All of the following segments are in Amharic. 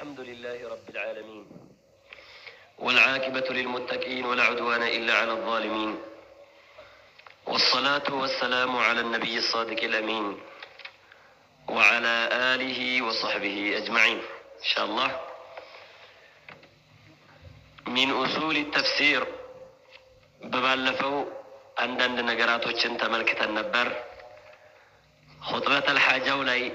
الحمد لله رب العالمين والعاقبة للمتقين ولا عدوان إلا على الظالمين والصلاة والسلام على النبي الصادق الأمين وعلى آله وصحبه أجمعين إن شاء الله. من أصول التفسير ببالفو عندن نقراتوچن تملكت النبر خطبة الحاجة ولي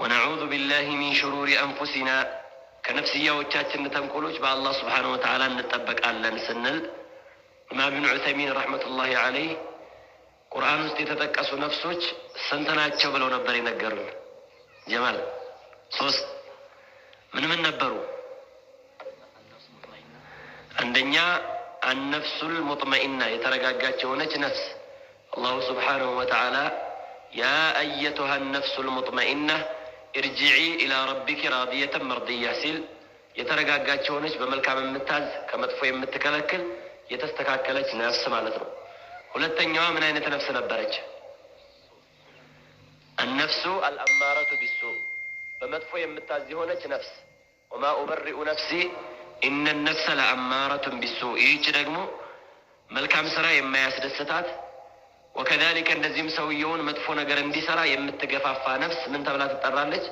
ونعوذ بالله من شرور أنفسنا كنفسية وجاتنا تنقلوش بأ الله سبحانه وتعالى نتبك على نسنل إمام ابن عثيمين رحمة الله عليه قرآن استتتكسو نفسوش سنتنا اتشبلو نبري نقرن جمال صوص من نبرو عندنا النفس المطمئنة يترقاقات شونج نفس الله سبحانه وتعالى يا أيتها النفس المطمئنة ارجعي إلى ربك راضية مرضية سيل يترقاقات شونج بملكة من متاز كمدفوية متكالكل يتستكاكلج نفس مالتنا ولتنيوها من أين نفس نبرج النفس الأمارة بالسوء بمدفوية متاز هونج نفس وما أبرئ نفسي إن النفس لأمارة بالسوء يجرقمو ملكة مسرا يما يسدستات وكذلك النزيم سويون مدفون قرندي سرا يمتقفافا نفس من تبلات الترالج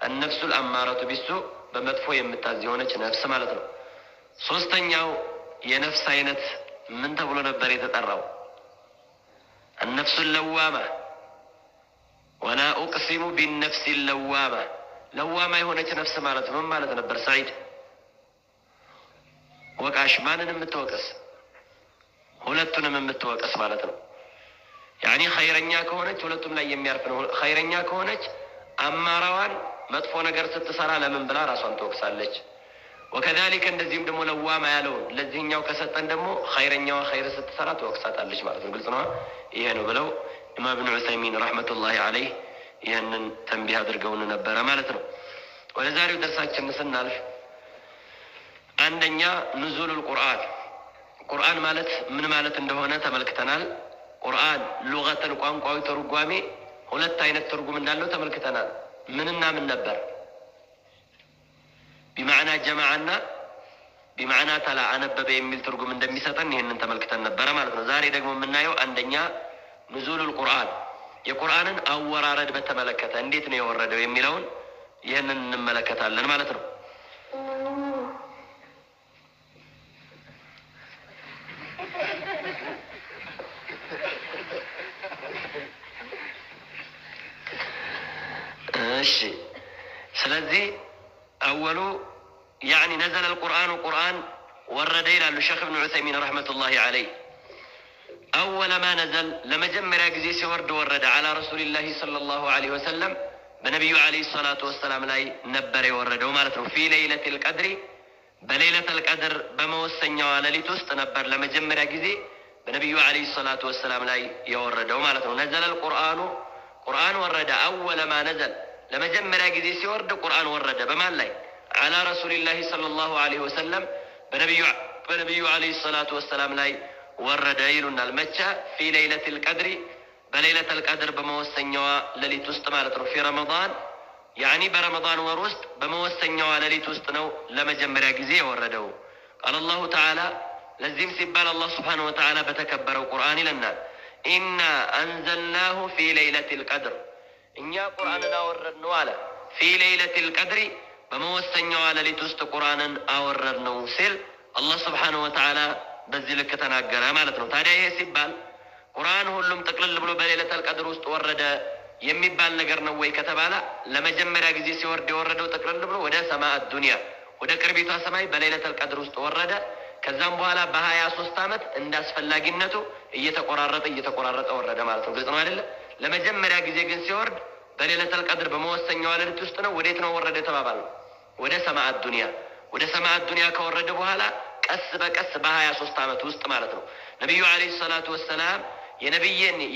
النفس الأمارة بالسوء بمدفو يمتازيونج نفس مالتنا صوستنياو ينفس عينت من تبلو نبري تتراو النفس اللوامة ولا أقسم بالنفس اللوامة لوامة يهونج نفس مالتنا من مالتنا نبر سعيد وقاش مانن متوقس ሁለቱን የምትወቀስ ማለት ነው። ያኒ ኸይረኛ ከሆነች ሁለቱም ላይ የሚያርፍ ነው። ኸይረኛ ከሆነች አማራዋን መጥፎ ነገር ስትሰራ ለምን ብላ ራሷን ትወቅሳለች። ወከذلك እንደዚህም ደግሞ ለዋማ ያለው ለዚህኛው ከሰጠን ደግሞ ኸይረኛዋ ኸይር ስትሰራ ትወቅሳታለች ማለት ነው። ግልጽ ነው። ይሄ ነው ብለው ኢማም ኢብኑ ዑሰይሚን ረህመቱላሂ ዐለይህ ይሄንን ተንቢህ አድርገውን ነበር ማለት ነው። ወደ ዛሬው ደርሳችን ስናልፍ አንደኛ ኑዙሉል ቁርአን ማለት ምን ማለት እንደሆነ ተመልክተናል። ቁርአን ሉገተን ቋንቋዊ ተርጓሜ ሁለት አይነት ትርጉም እንዳለው ተመልክተናል። ምንና ምን ነበር? بمعنى ጀማዓና بمعنى ተላ አነበበ የሚል ትርጉም እንደሚሰጠን ይሄንን ተመልክተን ነበር ማለት ነው። ዛሬ ደግሞ የምናየው አንደኛ ኑዙሉል ቁርአን የቁርአንን አወራረድ በተመለከተ እንዴት ነው የወረደው የሚለውን ይሄንን እንመለከታለን ማለት ነው። ስለዚህ አወሉ يعني نزل القرآن ورد إلى الشيخ ابن عثيمين رحمة الله عليه أول ما نزل لما جمر يجزي ورد على رسول الله صلى الله عليه وسلم بنبي عليه الصلاة والسلام لا نبر ورد ومالته في ليلة القدر بليلة القدر بموسنيا على لتوست نبر لما جمر يجزي بنبي عليه الصلاة والسلام لا يورد ومالته نزل قرآن ورد أول ما نزل لما جمر يجزي سورد القرآن ورد بمال لي على رسول الله صلى الله عليه وسلم بنبي عليه الصلاة والسلام لا ورد إلنا المجة في ليلة القدر بليلة القدر بموسنيا للتستمالة في رمضان يعني برمضان ورست بموسنيا للتستنو لما جمر يجزي ورده. قال الله تعالى لزم سبال الله سبحانه وتعالى بتكبر القرآن لنا إنا أنزلناه في ليلة القدر إن قرآن أوردنا على في ليلة القدر بموسنيا على لتست قرآن أوردنا سل الله سبحانه وتعالى بذلك تناقر مالتنا تاريه سبال قرآن هلهم تقلل بلو بليلة القدر ورد يمبال نقرنا ويكتبالا لما جمر أجزي سورد ورد وتقلل بلو ودا سماء الدنيا ودا كربيتها سماء بليلة القدر ورد ከዛም በኋላ በ23 አመት እንዳስፈላጊነቱ እየተቆራረጠ ወረደ ማለት ነው። ግልጽ ነው አይደል? ለመጀመሪያ ጊዜ ግን ሲወርድ በሌሊተል ቀድር በመወሰኛው ሌሊት ውስጥ ነው። ወዴት ነው ወረደ ተባባለው? ወደ ሰማዕ ዱንያ ከወረደ በኋላ ቀስ በቀስ በ23 አመት ውስጥ ማለት ነው። ነብዩ አለይሂ ሰላቱ ወሰላም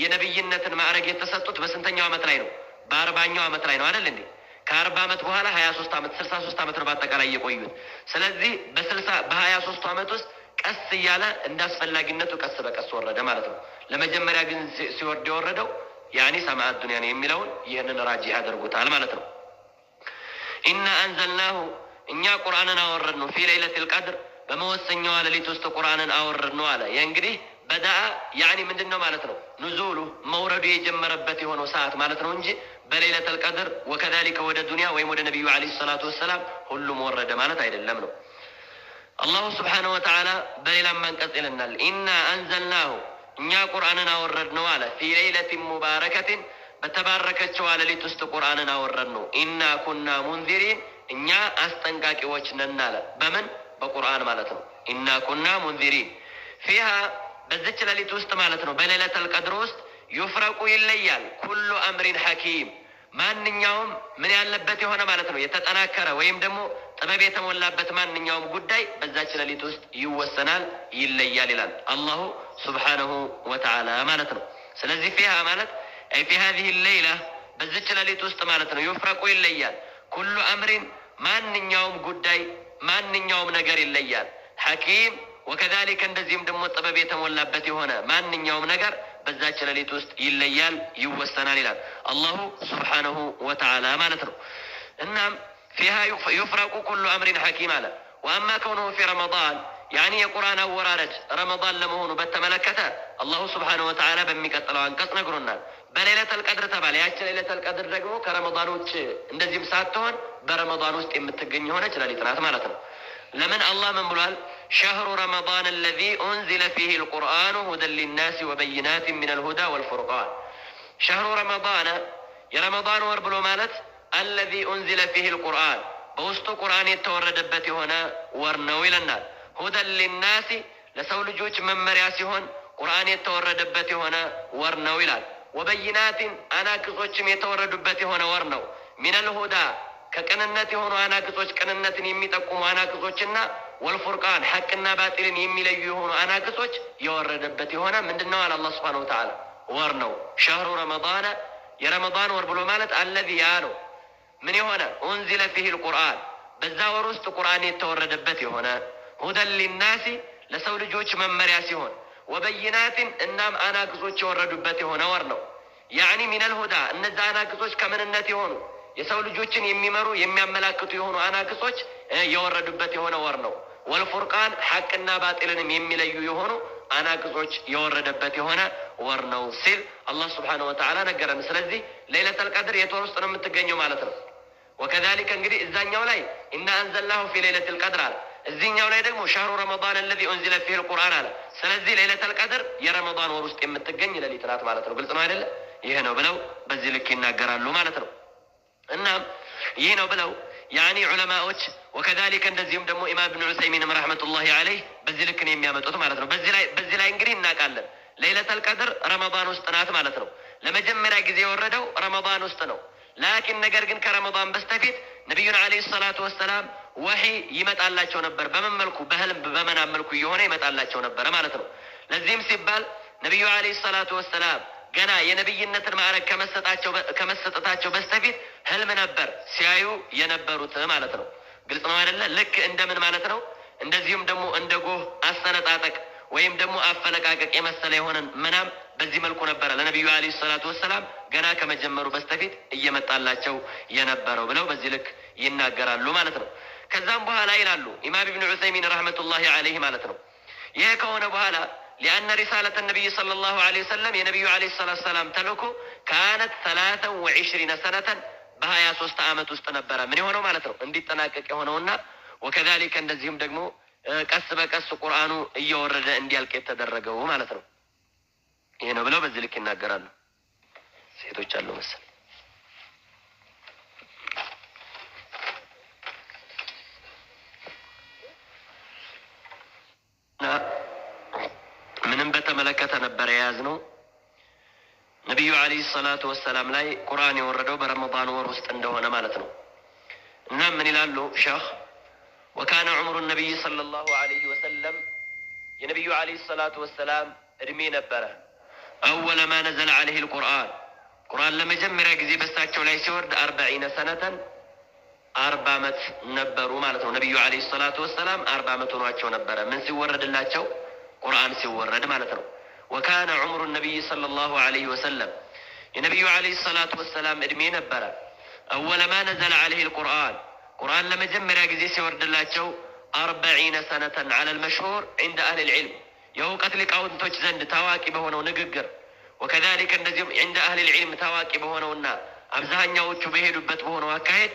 የነብይነትን ማዕረግ የተሰጡት በስንተኛው አመት ላይ ነው? በ40ኛው አመት ላይ ነው አይደል እንዴ? ከ40 አመት በኋላ 23 አመት 63 አመት ነው በአጠቃላይ የቆዩት። ስለዚህ በ23 አመት ውስጥ ቀስ እያለ እንዳስፈላጊነቱ ቀስ በቀስ ወረደ ማለት ነው። ለመጀመሪያ ግን ሲወርድ የወረደው ያኒ ሰማዕ ዱንያ ነው የሚለውን ይህንን ራጂ ያደርጉታል ማለት ነው። ኢና አንዘልናሁ እኛ ቁርአንን አወረድ ነው ፊ ለይለቲል ቀድር በመወሰኛዋ ሌሊት ውስጥ ቁርአንን አወረድ ነው አለ። ይህ እንግዲህ በዳአ ያኒ ምንድን ነው ማለት ነው? ኑዙሉ መውረዱ የጀመረበት የሆነው ሰዓት ማለት ነው እንጂ በሌለተል ቀድር ወከዛሊከ ወደ ዱንያ ወይም ወደ ነቢዩ ዓለይሂ ሰላቱ ወሰላም ሁሉም ወረደ ማለት አይደለም ነው። አላሁ ስብሓነሁ ወተዓላ በሌላም አንቀጽ ይለናል፣ ኢና አንዘልናሁ እኛ ቁርአንን አወረድ ነው አለ ፊ ለይለቲን ሙባረከቲን በተባረከችዋ ሌሊት ውስጥ ቁርአንን አወረድ ነው። ኢና ኩና ሙንዚሪን እኛ አስጠንቃቂዎች ነን አለ። በምን በቁርአን ማለት ነው። ኢና ኩና ሙንዚሪን ፊሃ በዚች ሌሊት ውስጥ ማለት ነው በሌለተል ቀድር ውስጥ ዩፍረቁ ይለያል ኩሉ አምሪን ሐኪም ማንኛውም ምን ያለበት የሆነ ማለት ነው የተጠናከረ ወይም ደግሞ ጥበብ የተሞላበት ማንኛውም ጉዳይ በዛች ሌሊት ውስጥ ይወሰናል ይለያል ይላል አላሁ ሱብሓነሁ ወተዓላ ማለት ነው። ስለዚህ ፊሃ ማለት አይ ፊ ሃዚሂ ሌይላ በዚች ሌሊት ውስጥ ማለት ነው ዩፍረቁ ይለያል ኩሉ አምሪን ማንኛውም ጉዳይ ማንኛውም ነገር ይለያል ሐኪም ወከዛሊከ እንደዚህም ደግሞ ጥበብ የተሞላበት የሆነ ማንኛውም ነገር በዛች ሌሊት ውስጥ ይለያል ይወሰናል ይላል አላሁ ሱብሓነሁ ወተዓላ ማለት ነው። እናም ፊሃ ዩፍረቁ ኩሉ አምሪን ሐኪም አለ። ወአማ ከውነሁ ፊ ረመዳን ያኒ የቁርአን አወራረድ ረመዳን ለመሆኑ በተመለከተ አላሁ ሱብሓነሁ ወተዓላ በሚቀጥለው አንቀጽ ነግሮናል። በሌለተል ቀድር ተባለ። ያች ሌለተል ቀድር ደግሞ ከረመዳን ውጭ እንደዚህም ሳትሆን በረመዳን ውስጥ የምትገኝ የሆነች ሌሊት ናት ማለት ነው። ለምን አላህ ምን ብሏል? ሸህሩ ረመዳን አለዚ ኡንዚለ ፊሂ ልቁርአኑ ሁደን ሊናሲ ወበይናትን ሚነል ሁዳ ወልፉርቃን። ሸህሩ ረመዳን የረመዳን ወር ብሎ ማለት አለዚ ኡንዚለ ፊሂ ልቁርአን በውስጡ ቁርአን የተወረደበት የሆነ ወር ነው ይለናል። ሁደን ሊናሲ ለሰው ልጆች መመሪያ ሲሆን ቁርአን የተወረደበት የሆነ ወር ነው ይላል። ወበይናትን አናቅጾችም የተወረዱበት የሆነ ወር ነው። ሚነል ሁዳ ከቅንነት የሆኑ አናቅጾች ቅንነትን የሚጠቁሙ አናቅጾችና ወልፉርቃን ሐቅና ባጢልን የሚለዩ የሆኑ አናቅጾች የወረደበት የሆነ ምንድን ነው አለ አላህ ሱብሓነሁ ወተዓላ ወር ነው። ሸህሩ ረመዳን የረመዳን ወር ብሎ ማለት አለዚ ያ ነው ምን የሆነ ኡንዚለ ፊሂ ልቁርአን በዛ ወር ውስጥ ቁርአን የተወረደበት የሆነ ሁደን ሊናሲ ለሰው ልጆች መመሪያ ሲሆን ወበይናትን እናም አናቅጾች የወረዱበት የሆነ ወር ነው። ያዕኒ ሚነል ሁዳ እነዛ አናቅጾች ከምንነት የሆኑ የሰው ልጆችን የሚመሩ የሚያመላክቱ የሆኑ አናቅጾች የወረዱበት የሆነ ወር ነው። ወልፉርቃን ሐቅና ባጢልንም የሚለዩ የሆኑ አናቅጾች የወረደበት የሆነ ወር ነው ሲል አላህ ሱብሓነሁ ወተዓላ ነገረን። ስለዚህ ሌለተል ቀድር የት ወር ውስጥ ነው የምትገኘው ማለት ነው። ወከዛሊከ እንግዲህ እዛኛው ላይ ኢና አንዘልናሁ ፊ ሌለቲል ቀድር አለ። እዚህኛው ላይ ደግሞ ሸህሩ ረመዳን አለዚ ኡንዚለ ፊሂ ልቁርአን አለ። ስለዚህ ሌለተል ቀድር የረመዳን ወር ውስጥ የምትገኝ ሌሊት ናት ማለት ነው። ግልጽ ነው አይደለ? ይህ ነው ብለው በዚህ ልክ ይናገራሉ ማለት ነው። እናም ይህ ነው ብለው ያኒ ዑለማዎች ወከዛሊከ እንደዚሁም ደግሞ ኢማም ኢብኑ ዑሰይሚንም ረሕመቱላሂ ዐለይህ በዚህ ልክ ነው የሚያመጡት ማለት ነው። በዚህ ላይ እንግዲህ እናውቃለን ሌለተል ቀድር ረመዳን ውስጥ ናት ማለት ነው። ለመጀመሪያ ጊዜ የወረደው ረመዳን ውስጥ ነው። ላኪን ነገር ግን ከረመዳን በስተፊት ነቢዩን ዐለይሂ ሰላቱ ወሰላም ወሒ ይመጣላቸው ነበር። በምን መልኩ? በህልም በመናም መልኩ እየሆነ ይመጣላቸው ነበረ ማለት ነው። ለዚህም ሲባል ነቢዩ ዐለይሂ ሰላቱ ወሰላም ገና የነብይነትን ማዕረግ ከመሰጠታቸው በስተፊት ህልም ነበር ሲያዩ የነበሩት ማለት ነው። ግልጽ ነው አይደለ? ልክ እንደምን ማለት ነው? እንደዚሁም ደግሞ እንደ ጎህ አሰነጣጠቅ ወይም ደግሞ አፈለቃቀቅ የመሰለ የሆነን መናም በዚህ መልኩ ነበረ ለነቢዩ ዐለይሂ ሰላቱ ወሰላም ገና ከመጀመሩ በስተፊት እየመጣላቸው የነበረው ብለው በዚህ ልክ ይናገራሉ ማለት ነው። ከዛም በኋላ ይላሉ ኢማም ኢብኑ ዑሰይሚን ረሕመቱላሂ ዐለይህ ማለት ነው ይህ ከሆነ በኋላ ሊአነ ሪሳለተ ነቢይ ሰለላሁ ዐለይሂ ወሰለም የነቢዩ ዐለይሂ ሰላቱ ወሰላም ተልእኮ ካነት 23 ሰነተን በ23 ዓመት ውስጥ ነበረ ምን የሆነው ማለት ነው እንዲጠናቀቅ የሆነውና ወከዛሊከ እንደዚሁም ደግሞ ቀስ በቀስ ቁርአኑ እየወረደ እንዲያልቅ የተደረገው ማለት ነው። ይሄ ነው ብለው በዚህ ልክ ይናገራሉ። ሴቶች አሉ መሰል ምንም በተመለከተ ነበር የያዝነው ነቢዩ ዐለይሂ ሰላቱ ወሰላም ላይ ቁርአን የወረደው በረመዳን ወር ውስጥ እንደሆነ ማለት ነው። እና ምን ይላሉ ሸህ ወካነ ዑምሩ ነቢይ ሰለላሁ ዐለይሂ ወሰለም የነቢዩ ዐለይሂ ሰላቱ ወሰላም እድሜ ነበረ አወለ ማ ነዘለ ዐለይሂ ልቁርአን ቁርአን ለመጀመሪያ ጊዜ በሳቸው ላይ ሲወርድ 40 ሰነተን 40 ዓመት ነበሩ ማለት ነው። ነቢዩ ዐለይሂ ሰላቱ ወሰላም 40 ዓመት ሆኗቸው ነበረ ምን ሲወረድላቸው ቁርአን ሲወረድ ማለት ነው። ወካነ ዑምሩ ነቢይ ሰለላሁ ዐለይሂ ወሰለም የነቢዩ ዐለይሂ ሰላቱ ወሰላም እድሜ ነበረ አወለ ማ ነዘለ ዐለይሂ ልቁርአን ቁርአን ለመጀመሪያ ጊዜ ሲወርድላቸው 40 ሰነተን على المشهور عند أهل العلم የእውቀት ሊቃውንቶች ዘንድ ታዋቂ በሆነው ንግግር وكذلك እንደዚሁም عند أهل العلم ታዋቂ በሆነውና አብዛኛዎቹ በሄዱበት በሆነው አካሄድ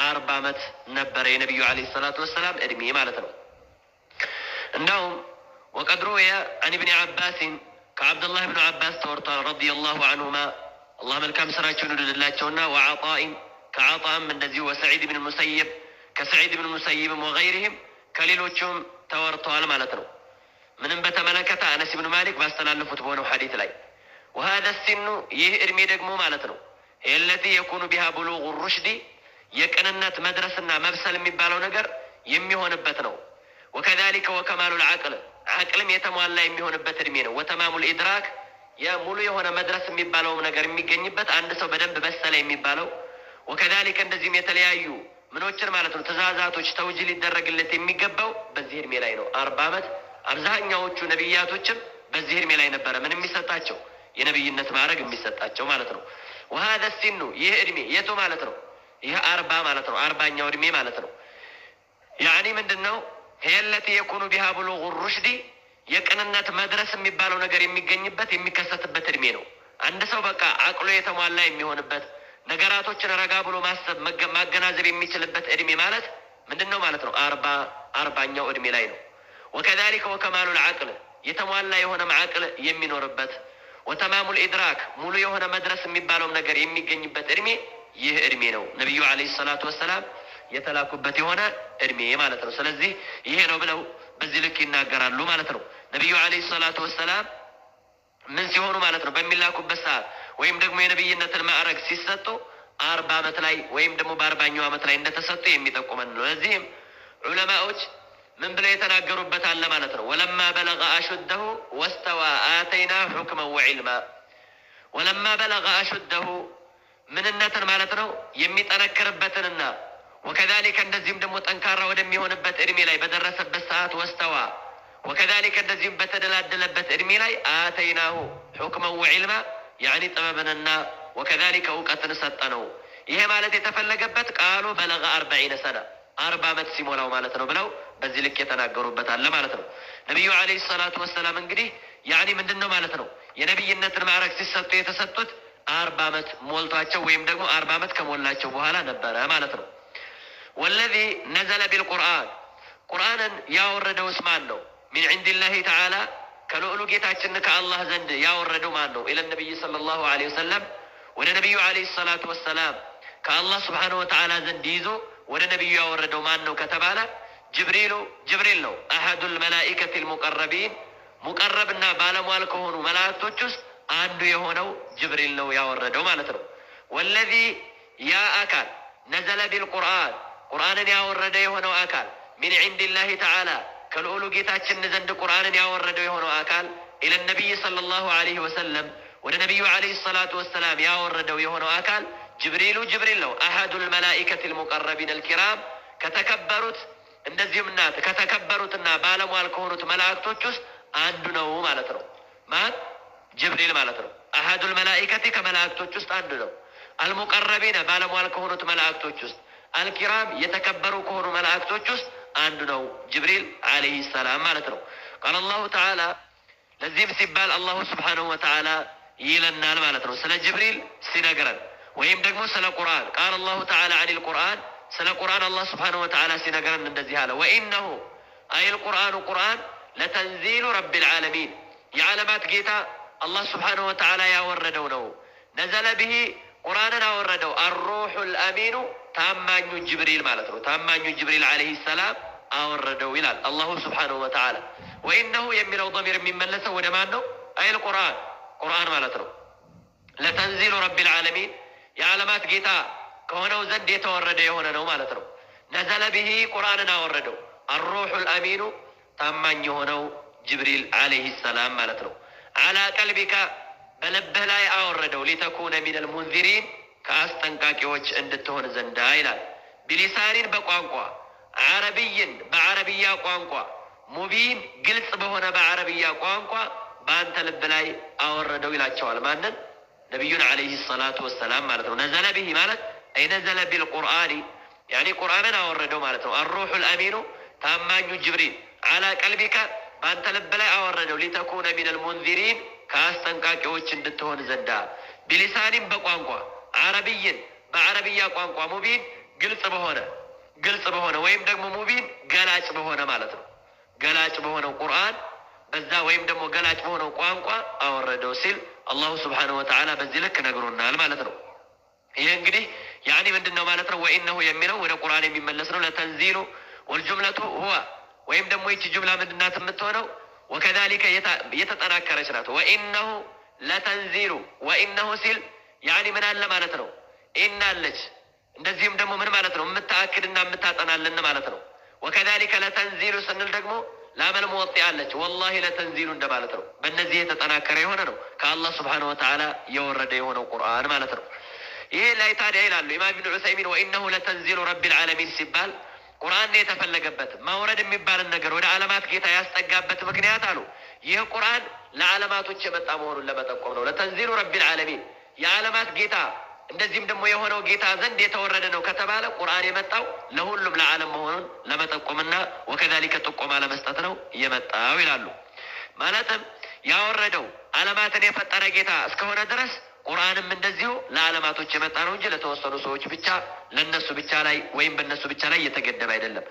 40 ዓመት ነበር የነብዩ አለይሂ ሰላቱ ወሰለም እድሜ ማለት ነው። እንደውም وقد روي عن ابن عباس كعبد الله بن عباس تورطان رضي الله عنهما الله መልካም ስራቸውን ይወድላቸውና وعطاء كعطاء እንደዚሁ وسعيد بن المسيب كسعيد بن المسيب وغيرهم ከሌሎችም ተወርተዋል ማለት ነው። ምንም በተመለከተ አነስ ኢብኑ ማሊክ ባስተላለፉት በሆነው ሐዲስ ላይ وهذا السن ይህ እድሜ ደግሞ ማለት ነው التي يكون بها بلوغ الرشد የቅንነት መድረስና መብሰል የሚባለው ነገር የሚሆንበት ነው። وكذلك وكمال العقل عقلም የተሟላ የሚሆንበት እድሜ ነው። وتمام الادراك የሙሉ የሆነ መድረስ የሚባለው ነገር የሚገኝበት አንድ ሰው በደንብ በሰለ የሚባለው وكذلك እንደዚህም የተለያዩ ምኖችን ማለት ነው ትእዛዛቶች ተውጅህ ሊደረግለት የሚገባው በዚህ እድሜ ላይ ነው። 40 ዓመት አብዛኛዎቹ ነብያቶችም በዚህ እድሜ ላይ ነበር ምን የሚሰጣቸው የነብይነት ማዕረግ የሚሰጣቸው ማለት ነው። وهذا السن ይህ እድሜ የቱ ማለት ነው? ይህ 40 ማለት ነው። 40ኛው እድሜ ማለት ነው። يعني ምንድነው? هي التي يكون بها بلوغ الرشد የቅንነት መድረስ የሚባለው ነገር የሚገኝበት የሚከሰትበት እድሜ ነው። አንድ ሰው በቃ አቅሉ የተሟላ የሚሆንበት ነገራቶችን ረጋ ብሎ ማሰብ ማገናዘብ የሚችልበት እድሜ ማለት ምንድነው ማለት ነው? 40ኛው እድሜ ላይ ነው። وكذلك وكمال العقل የተሟላ የሆነ ማዕቅል የሚኖርበት وتمام الادراك ሙሉ የሆነ መድረስ የሚባለው ነገር የሚገኝበት እድሜ ይህ እድሜ ነው። ነብዩ አለይሂ ሰላቱ ወሰለም የተላኩበት የሆነ እድሜ ማለት ነው። ስለዚህ ይሄ ነው ብለው በዚህ ልክ ይናገራሉ ማለት ነው። ነብዩ አለይሂ ሰላቱ ወሰለም ምን ሲሆኑ ማለት ነው በሚላኩበት ሰዓት ወይም ደግሞ የነብይነትን ማዕረግ ሲሰጡ 40 ዓመት ላይ ወይም ደግሞ በ40ኛው ዓመት ላይ እንደተሰጡ የሚጠቁመን ነው። ለዚህም ዑለማዎች ምን ብለው የተናገሩበት አለ ማለት ነው። ወለማ በለገ አሹደሁ ወስተዋ አተይና ሁክመ ወዕልማ ወለማ በለገ አሹደሁ ምንነትን ማለት ነው የሚጠነክርበትንና وكذلك እንደዚህም ደግሞ ጠንካራ ወደሚሆንበት እድሜ ላይ በደረሰበት ሰዓት ወስተዋ وكذلك እንደዚህም በተደላደለበት እድሜ ላይ አተይናሁ ሁክመ ወዕልማ يعني ጥበብንና وكذلك እውቀትን ሰጠነው። ይሄ ማለት የተፈለገበት ቃሉ በለገ 40 ሰነ 40 ዓመት ሲሞላው ማለት ነው ብለው በዚህ ልክ የተናገሩበት አለ ማለት ነው። ነብዩ አለይሂ ሰላቱ ወሰለም እንግዲህ يعني ምንድነው ማለት ነው የነብይነትን ማዕረግ ሲሰጡ የተሰጡት 40 ዓመት ሞልቷቸው ወይም ደግሞ 40 ዓመት ከሞላቸው በኋላ ነበረ ማለት ነው። والذي نزل بالقرآن قرآنا ያወረደው ማን ነው? من عند الله تعالى ከልዑሉ ጌታችን ከአላህ ዘንድ ያወረደው ማን ነው? ኢለ ነብይ ሰለላሁ ዐለይሂ ወሰለም ወደ ነብዩ ዐለይሂ ሰላቱ ወሰላም ከአላህ ሱብሓነሁ ወተዓላ ዘንድ ይዞ ወደ ነብዩ ያወረደው ማን ነው ከተባለ ጅብሪል ነው። አሐዱል መላኢከቲል ሙቀረቢን ሙቀረብና ባለሟል ከሆኑ መላእክቶች ውስጥ አንዱ የሆነው ጅብሪል ነው ያወረደው ማለት ነው። ወለዚ ያ አካል ነዘለ ቢልቁርአን ቁርአንን ያወረደ የሆነው አካል ሚን ዒንዲላሂ ተዓላ ከልዑሉ ጌታችን ዘንድ ቁርአንን ያወረደው የሆነው አካል ኢለ ነቢይ ሰለላሁ ዐለይሂ ወሰለም ወደ ነቢዩ ዐለይሂ ሰላቱ ወሰላም ያወረደው የሆነው አካል ጅብሪል ነው። አሐዱል መላኢከቲል ሙቀረቢን አልኪራም ከተከበሩት እንደዚሁምና ከተከበሩትና ባለሟል ከሆኑት መላእክቶች ውስጥ አንዱ ነው ማለት ነው። ማን? ጅብሪል ማለት ነው። አሐዱል መላኢከቲ ከመላእክቶች ውስጥ አንዱ ነው። አልሙቀረቢን ባለሟል ከሆኑት መላእክቶች ውስጥ አልኪራም የተከበሩ ከሆኑ መላእክቶች ውስጥ አንዱ ነው ጅብሪል አለይሂ ሰላም ማለት ነው። ቃል አላሁ ተዓላ ለዚህም ሲባል አላሁ ስብሓነሁ ወተዓላ ይለናል ማለት ነው ስለ ጅብሪል ሲነግረን ወይም ደግሞ ስለ ቁርአን ቃል አላሁ ተዓላ አኒል ቁርአን ስለ ቁርአን አላህ ስብሓነሁ ወተዓላ ሲነግረን እንደዚህ አለ ወኢነሁ አይል ቁርአን ለተንዚሉ ረቢል ዓለሚን የዓለማት ጌታ አላህ ስብሓነሁ ወተዓላ ያወረደው ነው። ነዘለ ብሂ ቁርአንን አወረደው አሩሑል አሚኑ ታማኙ ጅብሪል ማለት ነው። ታማኙ ጅብሪል አለይሂ ሰላም አወረደው ይላል አላሁ ስብሓነሁ ወተዓላ። ወኢነሁ የሚለው ضمير የሚመለሰው ወደ ማን ነው? አይል ቁርአን ማለት ነው። ለተንዚሉ ረቢል ዓለሚን የዓለማት ጌታ ከሆነው ዘንድ የተወረደ የሆነ ነው ማለት ነው። ነዘለ ብሂ ቁርአንን አወረደው አሩሑል አሚኑ ታማኝ የሆነው ጅብሪል አለይሂ ሰላም ማለት ነው። አላ ቀልቢካ በልብህ ላይ አወረደው ሊተኩነ ሚነል ሙንዚሪን ከአስጠንቃቂዎች እንድትሆን ዘንዳ ይላል። ቢሊሳኒን በቋንቋ ዓረብይን በዓረብያ ቋንቋ ሙቢን ግልጽ በሆነ በዓረብያ ቋንቋ በአንተ ልብ ላይ አወረደው ይላቸዋል። ማንን? ነቢዩን አለይሂ ሰላቱ ወሰላም ማለት ነው። ነዘለ ብሂ ማለት አይ ነዘለ ቢልቁርአኒ ያኒ ቁርአንን አወረደው ማለት ነው። አሩሑል አሚኑ ታማኙ ጅብሪል አላ ቀልቢካ በአንተ ልብ ላይ አወረደው ሊተኩነ ሚነል ሙንዚሪን ከአስጠንቃቂዎች እንድትሆን ዘንዳ ቢሊሳኒን በቋንቋ አረብይን በአረብያ ቋንቋ ሙቢን ግልጽ በሆነ ወይም ደግሞ ሙቢን ገላጭ በሆነ ማለት ነው። ገላጭ በሆነው ቁርአን በዛ ወይም ደግሞ ገላጭ በሆነው ቋንቋ አወረደው ሲል አላሁ ስብሓነሁ ወተዓላ በዚህ ልክ ነግሮናል ማለት ነው። ይህ እንግዲህ ያኒ ምንድን ነው ማለት ነው? ወኢነሁ የሚለው ወደ ቁርአን የሚመለስ ነው። ለተንዚሉ ወልጁምለቱ ሁዋ ወይም ደግሞ ይቺ ጁምላ ምንድናት የምትሆነው? ወከዛሊከ የተጠናከረች ናት። ወኢነሁ ለተንዚሉ ወኢነሁ ሲል ያኒ ምን አለ ማለት ነው? ኢናለች እንደዚህም ደግሞ ምን ማለት ነው? የምታአክድና የምታጠናልን ማለት ነው። ወከዛሊከ ለተንዚሉ ስንል ደግሞ ላመል መወጥ ያለች ወላሂ ለተንዚሉ እንደማለት ነው። በእነዚህ የተጠናከረ የሆነ ነው ከአላህ ስብሓነሁ ወተዓላ የወረደ የሆነው ቁርአን ማለት ነው። ይሄ ላይ ታዲያ ይላሉ ኢማም ኢብኑ ዑሰይሚን ወኢነሁ ለተንዚሉ ረቢል ዓለሚን ሲባል ቁርአን የተፈለገበት ማውረድ የሚባልን ነገር ወደ ዓለማት ጌታ ያስጠጋበት ምክንያት አሉ ይህ ቁርአን ለዓለማቶች የመጣ መሆኑን ለመጠቆም ነው። ለተንዚሉ ረቢል ዓለሚን የዓለማት ጌታ እንደዚህም ደግሞ የሆነው ጌታ ዘንድ የተወረደ ነው ከተባለ ቁርአን የመጣው ለሁሉም ለዓለም መሆኑን ለመጠቆምና ወከዛሊከ ጥቆማ ለመስጠት ነው የመጣው ይላሉ። ማለትም ያወረደው ዓለማትን የፈጠረ ጌታ እስከሆነ ድረስ ቁርአንም እንደዚሁ ለዓለማቶች የመጣ ነው እንጂ ለተወሰኑ ሰዎች ብቻ ለነሱ ብቻ ላይ ወይም በነሱ ብቻ ላይ የተገደበ አይደለም።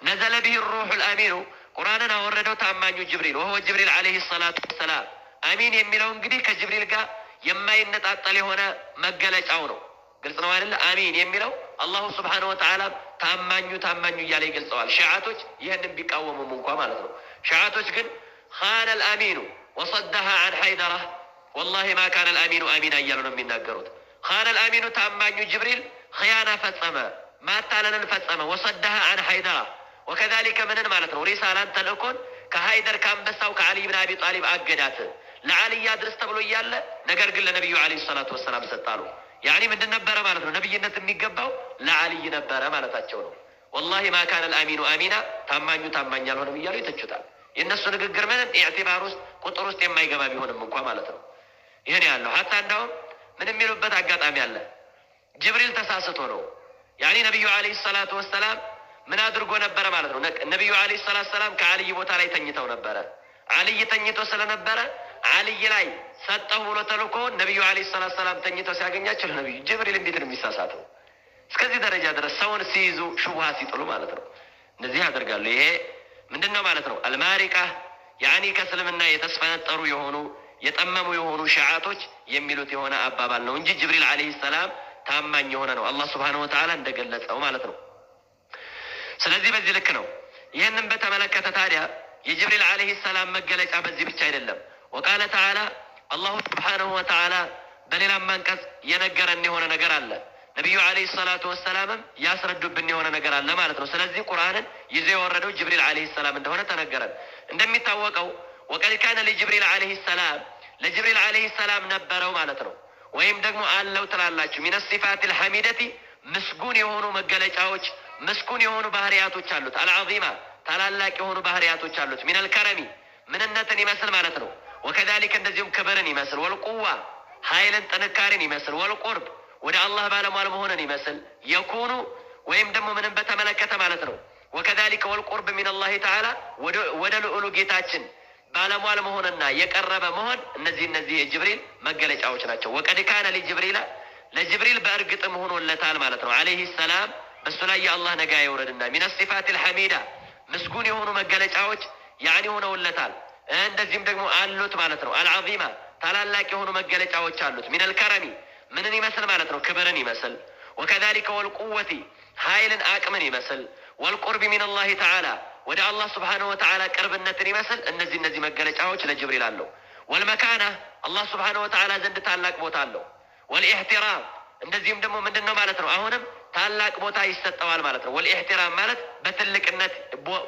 ነዘለ ቢሂ ሩሑል አሚኑ ቁርአንን አወረደው ታማኙ ጅብሪል ወሆ ጅብሪል ዓለይሂ ሰላቱ ወሰላም። አሚን የሚለው እንግዲህ ከጅብሪል ጋር የማይነጣጠል የሆነ መገለጫው ነው። ግልጽ ነው አይደለ? አሚን የሚለው አላሁ ስብሓነሁ ወተዓላ ታማኙ እያለ ይገልጸዋል። ሺዓቶች ይህንን ቢቃወሙም እንኳ ማለት ነው። ሺዓቶች ግን ካነል አሚኑ ወሰደሃ አን ሐይደራ ወላሂ ማ ካነል አሚኑ አሚና እያሉ ነው የሚናገሩት። ካነል አሚኑ ታማኙ ጅብሪል ኽያና ፈጸመ፣ ማታለልን ፈጸመ። ወሰደሃ አን ሐይደራ ወከዛሊከ ምንን ማለት ነው? ሪሳላን ተልእኮን ከሀይደር ከአንበሳው ከዓሊ ብን አቢ ጣሊብ አገዳት ለዓልይ አድርስ ተብሎ እያለ ነገር ግን ለነቢዩ ዓለይሂ ሰላቱ ወሰላም ሰጣሉ። ያኒ ምንድን ነበረ ማለት ነው? ነቢይነት የሚገባው ለዓልይ ነበረ ማለታቸው ነው። ወላሂ ማ ካነል አሚኑ አሚና ታማኙ ታማኝ አልሆነም እያሉ ይተቹታል። የእነሱ ንግግር ምንም ኢዕቲባር ውስጥ ቁጥር ውስጥ የማይገባ ቢሆንም እንኳ ማለት ነው። ይህን ያለው ሀታ እንዳውም ምን የሚሉበት አጋጣሚ አለ። ጅብሪል ተሳስቶ ነው ያኒ ነቢዩ ዓለይሂ ሰላቱ ወሰላም ምን አድርጎ ነበረ ማለት ነው? ነቢዩ ዓለይሂ ሰላቱ ወሰላም ከዓልይ ቦታ ላይ ተኝተው ነበረ። ዓልይ ተኝቶ ስለነበረ ዓልይ ላይ ሰጠሁ ብሎ ተልኮ ነቢዩ ዓለይሂ ሰላቱ ወሰላም ተኝተው ሲያገኛቸው ነቢዩ ጅብሪል እንዴት ነው የሚሳሳተው? እስከዚህ ደረጃ ድረስ ሰውን ሲይዙ ሹብሃ ሲጥሉ ማለት ነው። እንደዚህ ያደርጋሉ። ይሄ ምንድን ነው ማለት ነው? አልማሪቃ ያኒ ከእስልምና የተስፈነጠሩ የሆኑ የጠመሙ የሆኑ ሺዓቶች የሚሉት የሆነ አባባል ነው እንጂ ጅብሪል ዓለይሂ ሰላም ታማኝ የሆነ ነው አላህ ሱብሓነሁ ወተዓላ እንደገለጸው ማለት ነው። ስለዚህ በዚህ ልክ ነው። ይህንን በተመለከተ ታዲያ የጅብሪል ዓለይሂ ሰላም መገለጫ በዚህ ብቻ አይደለም። ወቃለ ተዓላ አላሁ ስብሓነሁ ወተዓላ በሌላም አንቀጽ የነገረን የሆነ ነገር አለ። ነቢዩ ዓለይሂ ሰላቱ ወሰላምም ያስረዱብን የሆነ ነገር አለ ማለት ነው። ስለዚህ ቁርአንን ይዞ የወረደው ጅብሪል ዓለይሂ ሰላም እንደሆነ ተነገረን። እንደሚታወቀው ወቀድ ካነ ለጅብሪል ዓለይሂ ሰላም ለጅብሪል ዓለይሂ ሰላም ነበረው ማለት ነው። ወይም ደግሞ አለው ትላላችሁ። ሚነ ሲፋት ልሐሚደቲ ምስጉን የሆኑ መገለጫዎች ምስጉን የሆኑ ባህሪያቶች አሉት። አልዓዚማ ታላላቅ የሆኑ ባህሪያቶች አሉት። ሚነል ከረሚ ምንነትን ይመስል ማለት ነው። ወከዛሊክ እንደዚሁም ክብርን ይመስል፣ ወልቁዋ ኃይልን ጥንካሬን ይመስል፣ ወልቁርብ ወደ አላህ ባለሟል መሆንን ይመስል፣ የኩኑ ወይም ደግሞ ምንም በተመለከተ ማለት ነው። ወከዛሊከ ወልቁርብ ሚነላሂ ተዓላ ወደ ልዑሉ ጌታችን ባለሟል መሆንና የቀረበ መሆን እነዚህ የጅብሪል መገለጫዎች ናቸው። ወቀድ ካነ ሊጅብሪል ለጅብሪል በእርግጥም ሆኖለታል ማለት ነው ዓለይሂ ሰላም በሱ ላይ የአላህ ነጋ ይውረድና ሚነ ሲፋት ልሐሚዳ ምስጉን የሆኑ መገለጫዎች ያኒ ሆነውለታል። እንደዚህም ደግሞ አሉት ማለት ነው። አልዓዚማ ታላላቅ የሆኑ መገለጫዎች አሉት። ሚነል ከረሚ ምንን ይመስል ማለት ነው? ክብርን ይመስል። ወከዛሊከ ወልቁወቲ ኃይልን አቅምን ይመስል። ወልቁርቢ ሚነላሂ ተዓላ ወደ አላህ ስብሓነሁ ወተዓላ ቅርብነትን ይመስል። እነዚህ መገለጫዎች ለጅብሪል አለው። ወልመካና አላህ ስብሓነሁ ወተዓላ ዘንድ ታላቅ ቦታ አለው። ወልኢሕቲራም እንደዚህም ደግሞ ምንድን ነው ማለት ነው? አሁንም ታላቅ ቦታ ይሰጠዋል ማለት ነው። ወልኢሕቲራም ማለት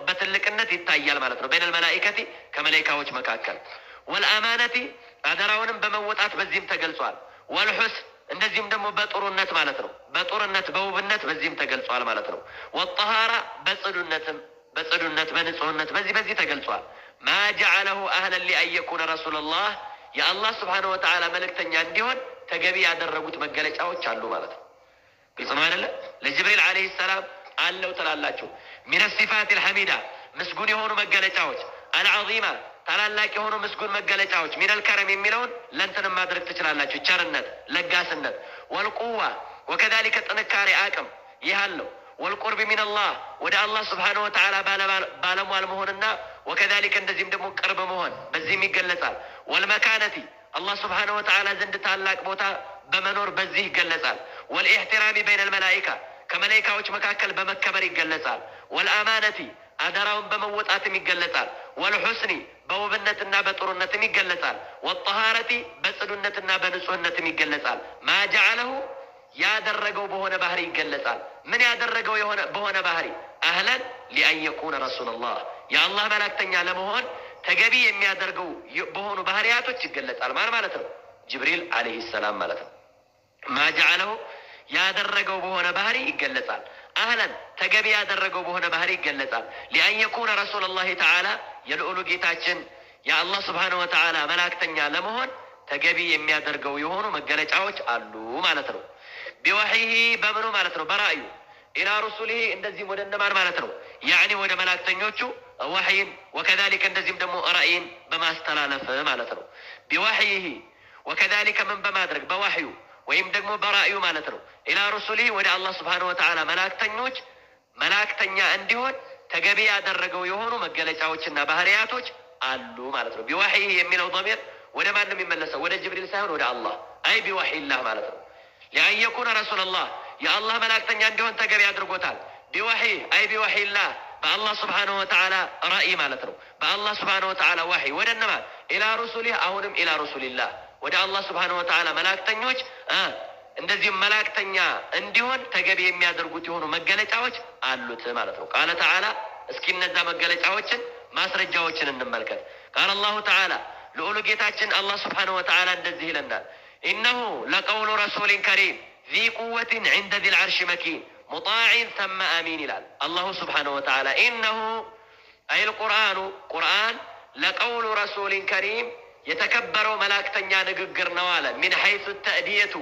በትልቅነት ይታያል ማለት ነው። በይነል መላኢከቲ ከመላኢካዎች መካከል። ወልአማነቲ አደራውንም በመወጣት በዚህም ተገልጿል። ወልሑስን እንደዚህም ደግሞ በጥሩነት ማለት ነው። በጥሩነት በውብነት በዚህም ተገልጿል ማለት ነው። ወጠሃራ በጽዱነት በንጹህነት በዚህ ተገልጿል። ማ ጀዐለሁ አህለን ሊአን የኩነ ረሱለላህ የአላህ ስብሓነሁ ወተዓላ መልእክተኛ እንዲሆን ተገቢ ያደረጉት መገለጫዎች አሉ ማለት ነው። ግልጽ ነው አይደለ? ለጅብሪል ዓለይሂ ሰላም አለው ትላላችሁ። ሚነ ሲፋቲል ሐሚዳ ምስጉን የሆኑ መገለጫዎች፣ አልዓዚማ ታላላቅ የሆኑ ምስጉን መገለጫዎች፣ ሚነል ከረም የሚለውን ለእንትንም ማድረግ ትችላላችሁ፣ ቸርነት፣ ለጋስነት። ወልቁዋ ወከዛሊከ ጥንካሬ፣ አቅም ይህ አለው። ወልቁርብ ሚነላህ ወደ አላህ ስብሓነሁ ወተዓላ ባለሟል መሆንና ወከዛሊከ እንደዚህም ደግሞ ቅርብ መሆን በዚህም ይገለጻል። ወልመካነቲ አላህ ስብሓነሁ ወተዓላ ዘንድ ታላቅ ቦታ በመኖር በዚህ ይገለጻል። ወልኢሕትራሚ በይነል መላኢካ ከመላኢካዎች መካከል በመከበር ይገለጻል። ወልአማነቲ አደራውን በመወጣትም ይገለጻል። ወልሑስኒ በውብነትና በጥሩነትም ይገለጻል። ወጠሃረቲ በጽዱነትና በንጹህነትም ይገለጻል። ማጀዐለሁ ያደረገው በሆነ ባህሪ ይገለጻል። ምን ያደረገው በሆነ ባህሪ? አህለን ሊአን የኩነ ረሱለላህ የአላህ መላእክተኛ ለመሆን ተገቢ የሚያደርገው በሆኑ ባህሪያቶች ይገለጻል። ማለት ነው ጅብሪል ዓለይሂ ሰላም ማለት ነው። ማጀዐለሁ ያደረገው በሆነ ባህሪ ይገለጻል። አህለን ተገቢ ያደረገው በሆነ ባህሪ ይገለጻል። ሊአን የኩነ ረሱለላህ ተዓላ የልዑሉ ጌታችን የአላህ ስብሓነሁ ወተዓላ መላእክተኛ ለመሆን ተገቢ የሚያደርገው የሆኑ መገለጫዎች አሉ ማለት ነው። ቢወሕይሂ በምኑ ማለት ነው? በራእዩ ኢላ ሩሱሊሂ እንደዚህም ወደ እነማን ማለት ነው? ያዕኒ ወደ መላእክተኞቹ ወሕይን ወከዛሊከ እንደዚህም ደግሞ ራእይን በማስተላለፍ ማለት ነው። ቢወሕይሂ ወከዛሊከ ምን በማድረግ በዋሕዩ ወይም ደግሞ በራእዩ ማለት ነው። ኢላ ሩሱሊሂ ወደ አላህ ስብሓነሁ ወተዓላ መላእክተኛ እንዲሆን ተገቢ ያደረገው የሆኑ መገለጫዎችና ባህሪያቶች አሉ ማለት ነው። ቢወሕይሂ የሚለው ዶሚር ወደ ማን ነው የሚመለሰው? ወደ ጅብሪል ሳይሆን ወደ አላህ። አይ ቢወሕይላህ ማለት ነው። ሊአን የኩነ ረሱለላህ የአላህ መላእክተኛ እንዲሆን ተገቢ አድርጎታል። ቢወሕይ አይ ቢወሕይላህ በአላህ ስብሓነሁ ወተዓላ ራእይ ማለት ነው። በአላህ ስብሓነሁ ወተዓላ ዋሕይ ወደ እነማን? ኢላ ሩሱሊህ አሁንም ኢላ ሩሱሊላህ ወደ አላህ ስብሓነሁ ወተዓላ መላእክተኞች እንደዚሁም መላእክተኛ እንዲሆን ተገቢ የሚያደርጉት የሆኑ መገለጫዎች አሉት ማለት ነው። ቃለ ተዓላ እስኪ እነዛ መገለጫዎችን ማስረጃዎችን እንመልከት። ቃለ አላሁ ተዓላ ልዑሉ ጌታችን አላህ ስብሓነሁ ወተዓላ እንደዚህ ይለናል። ኢነሁ ለቀውሉ ረሱሊን ከሪም ዚ ቁወትን ዒንደ ዚል ዐርሽ መኪን ሙጣዕን ተመ አሚን ይላል አላሁ ስብሓነሁ ወተዓላ። ኢነሁ አይል ቁርአን ለቀውሉ ረሱሊን ከሪም የተከበረው መላእክተኛ ንግግር ነው አለ። ሚን ሐይሱ ተእዲየቱ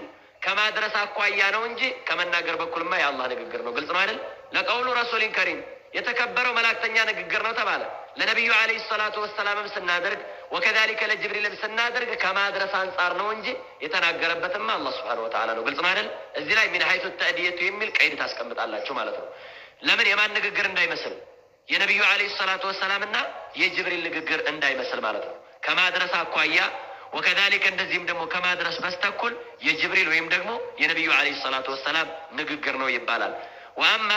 ከማድረስ አኳያ ነው እንጂ ከመናገር በኩልማ የአላህ ንግግር ነው። ግልጽ ነው አይደል? ለቀውሉ ረሱሊን ከሪም የተከበረው መላእክተኛ ንግግር ነው ተባለ። ለነቢዩ ዓለይሂ ሰላቱ ወሰላምም ስናደርግ ወከዛሊከ ለጅብሪልም ስናደርግ ከማድረስ አንጻር ነው እንጂ የተናገረበትማ አላህ ሱብሓነሁ ወተዓላ ነው። ግልጽ ነው አይደል? እዚህ ላይ ሚን ሐይሱ ተእዲየቱ የሚል ቀይድ ታስቀምጣላችሁ ማለት ነው። ለምን? የማን ንግግር እንዳይመስል የነቢዩ ዓለይሂ ሰላቱ ወሰላምና የጅብሪል ንግግር እንዳይመስል ማለት ነው። ከማድረስ አኳያ ወከዛሊከ እንደዚህም ደግሞ ከማድረስ በስተኩል የጅብሪል ወይም ደግሞ የነቢዩ ዓለይሂ ሰላቱ ወሰላም ንግግር ነው ይባላል። ወአማ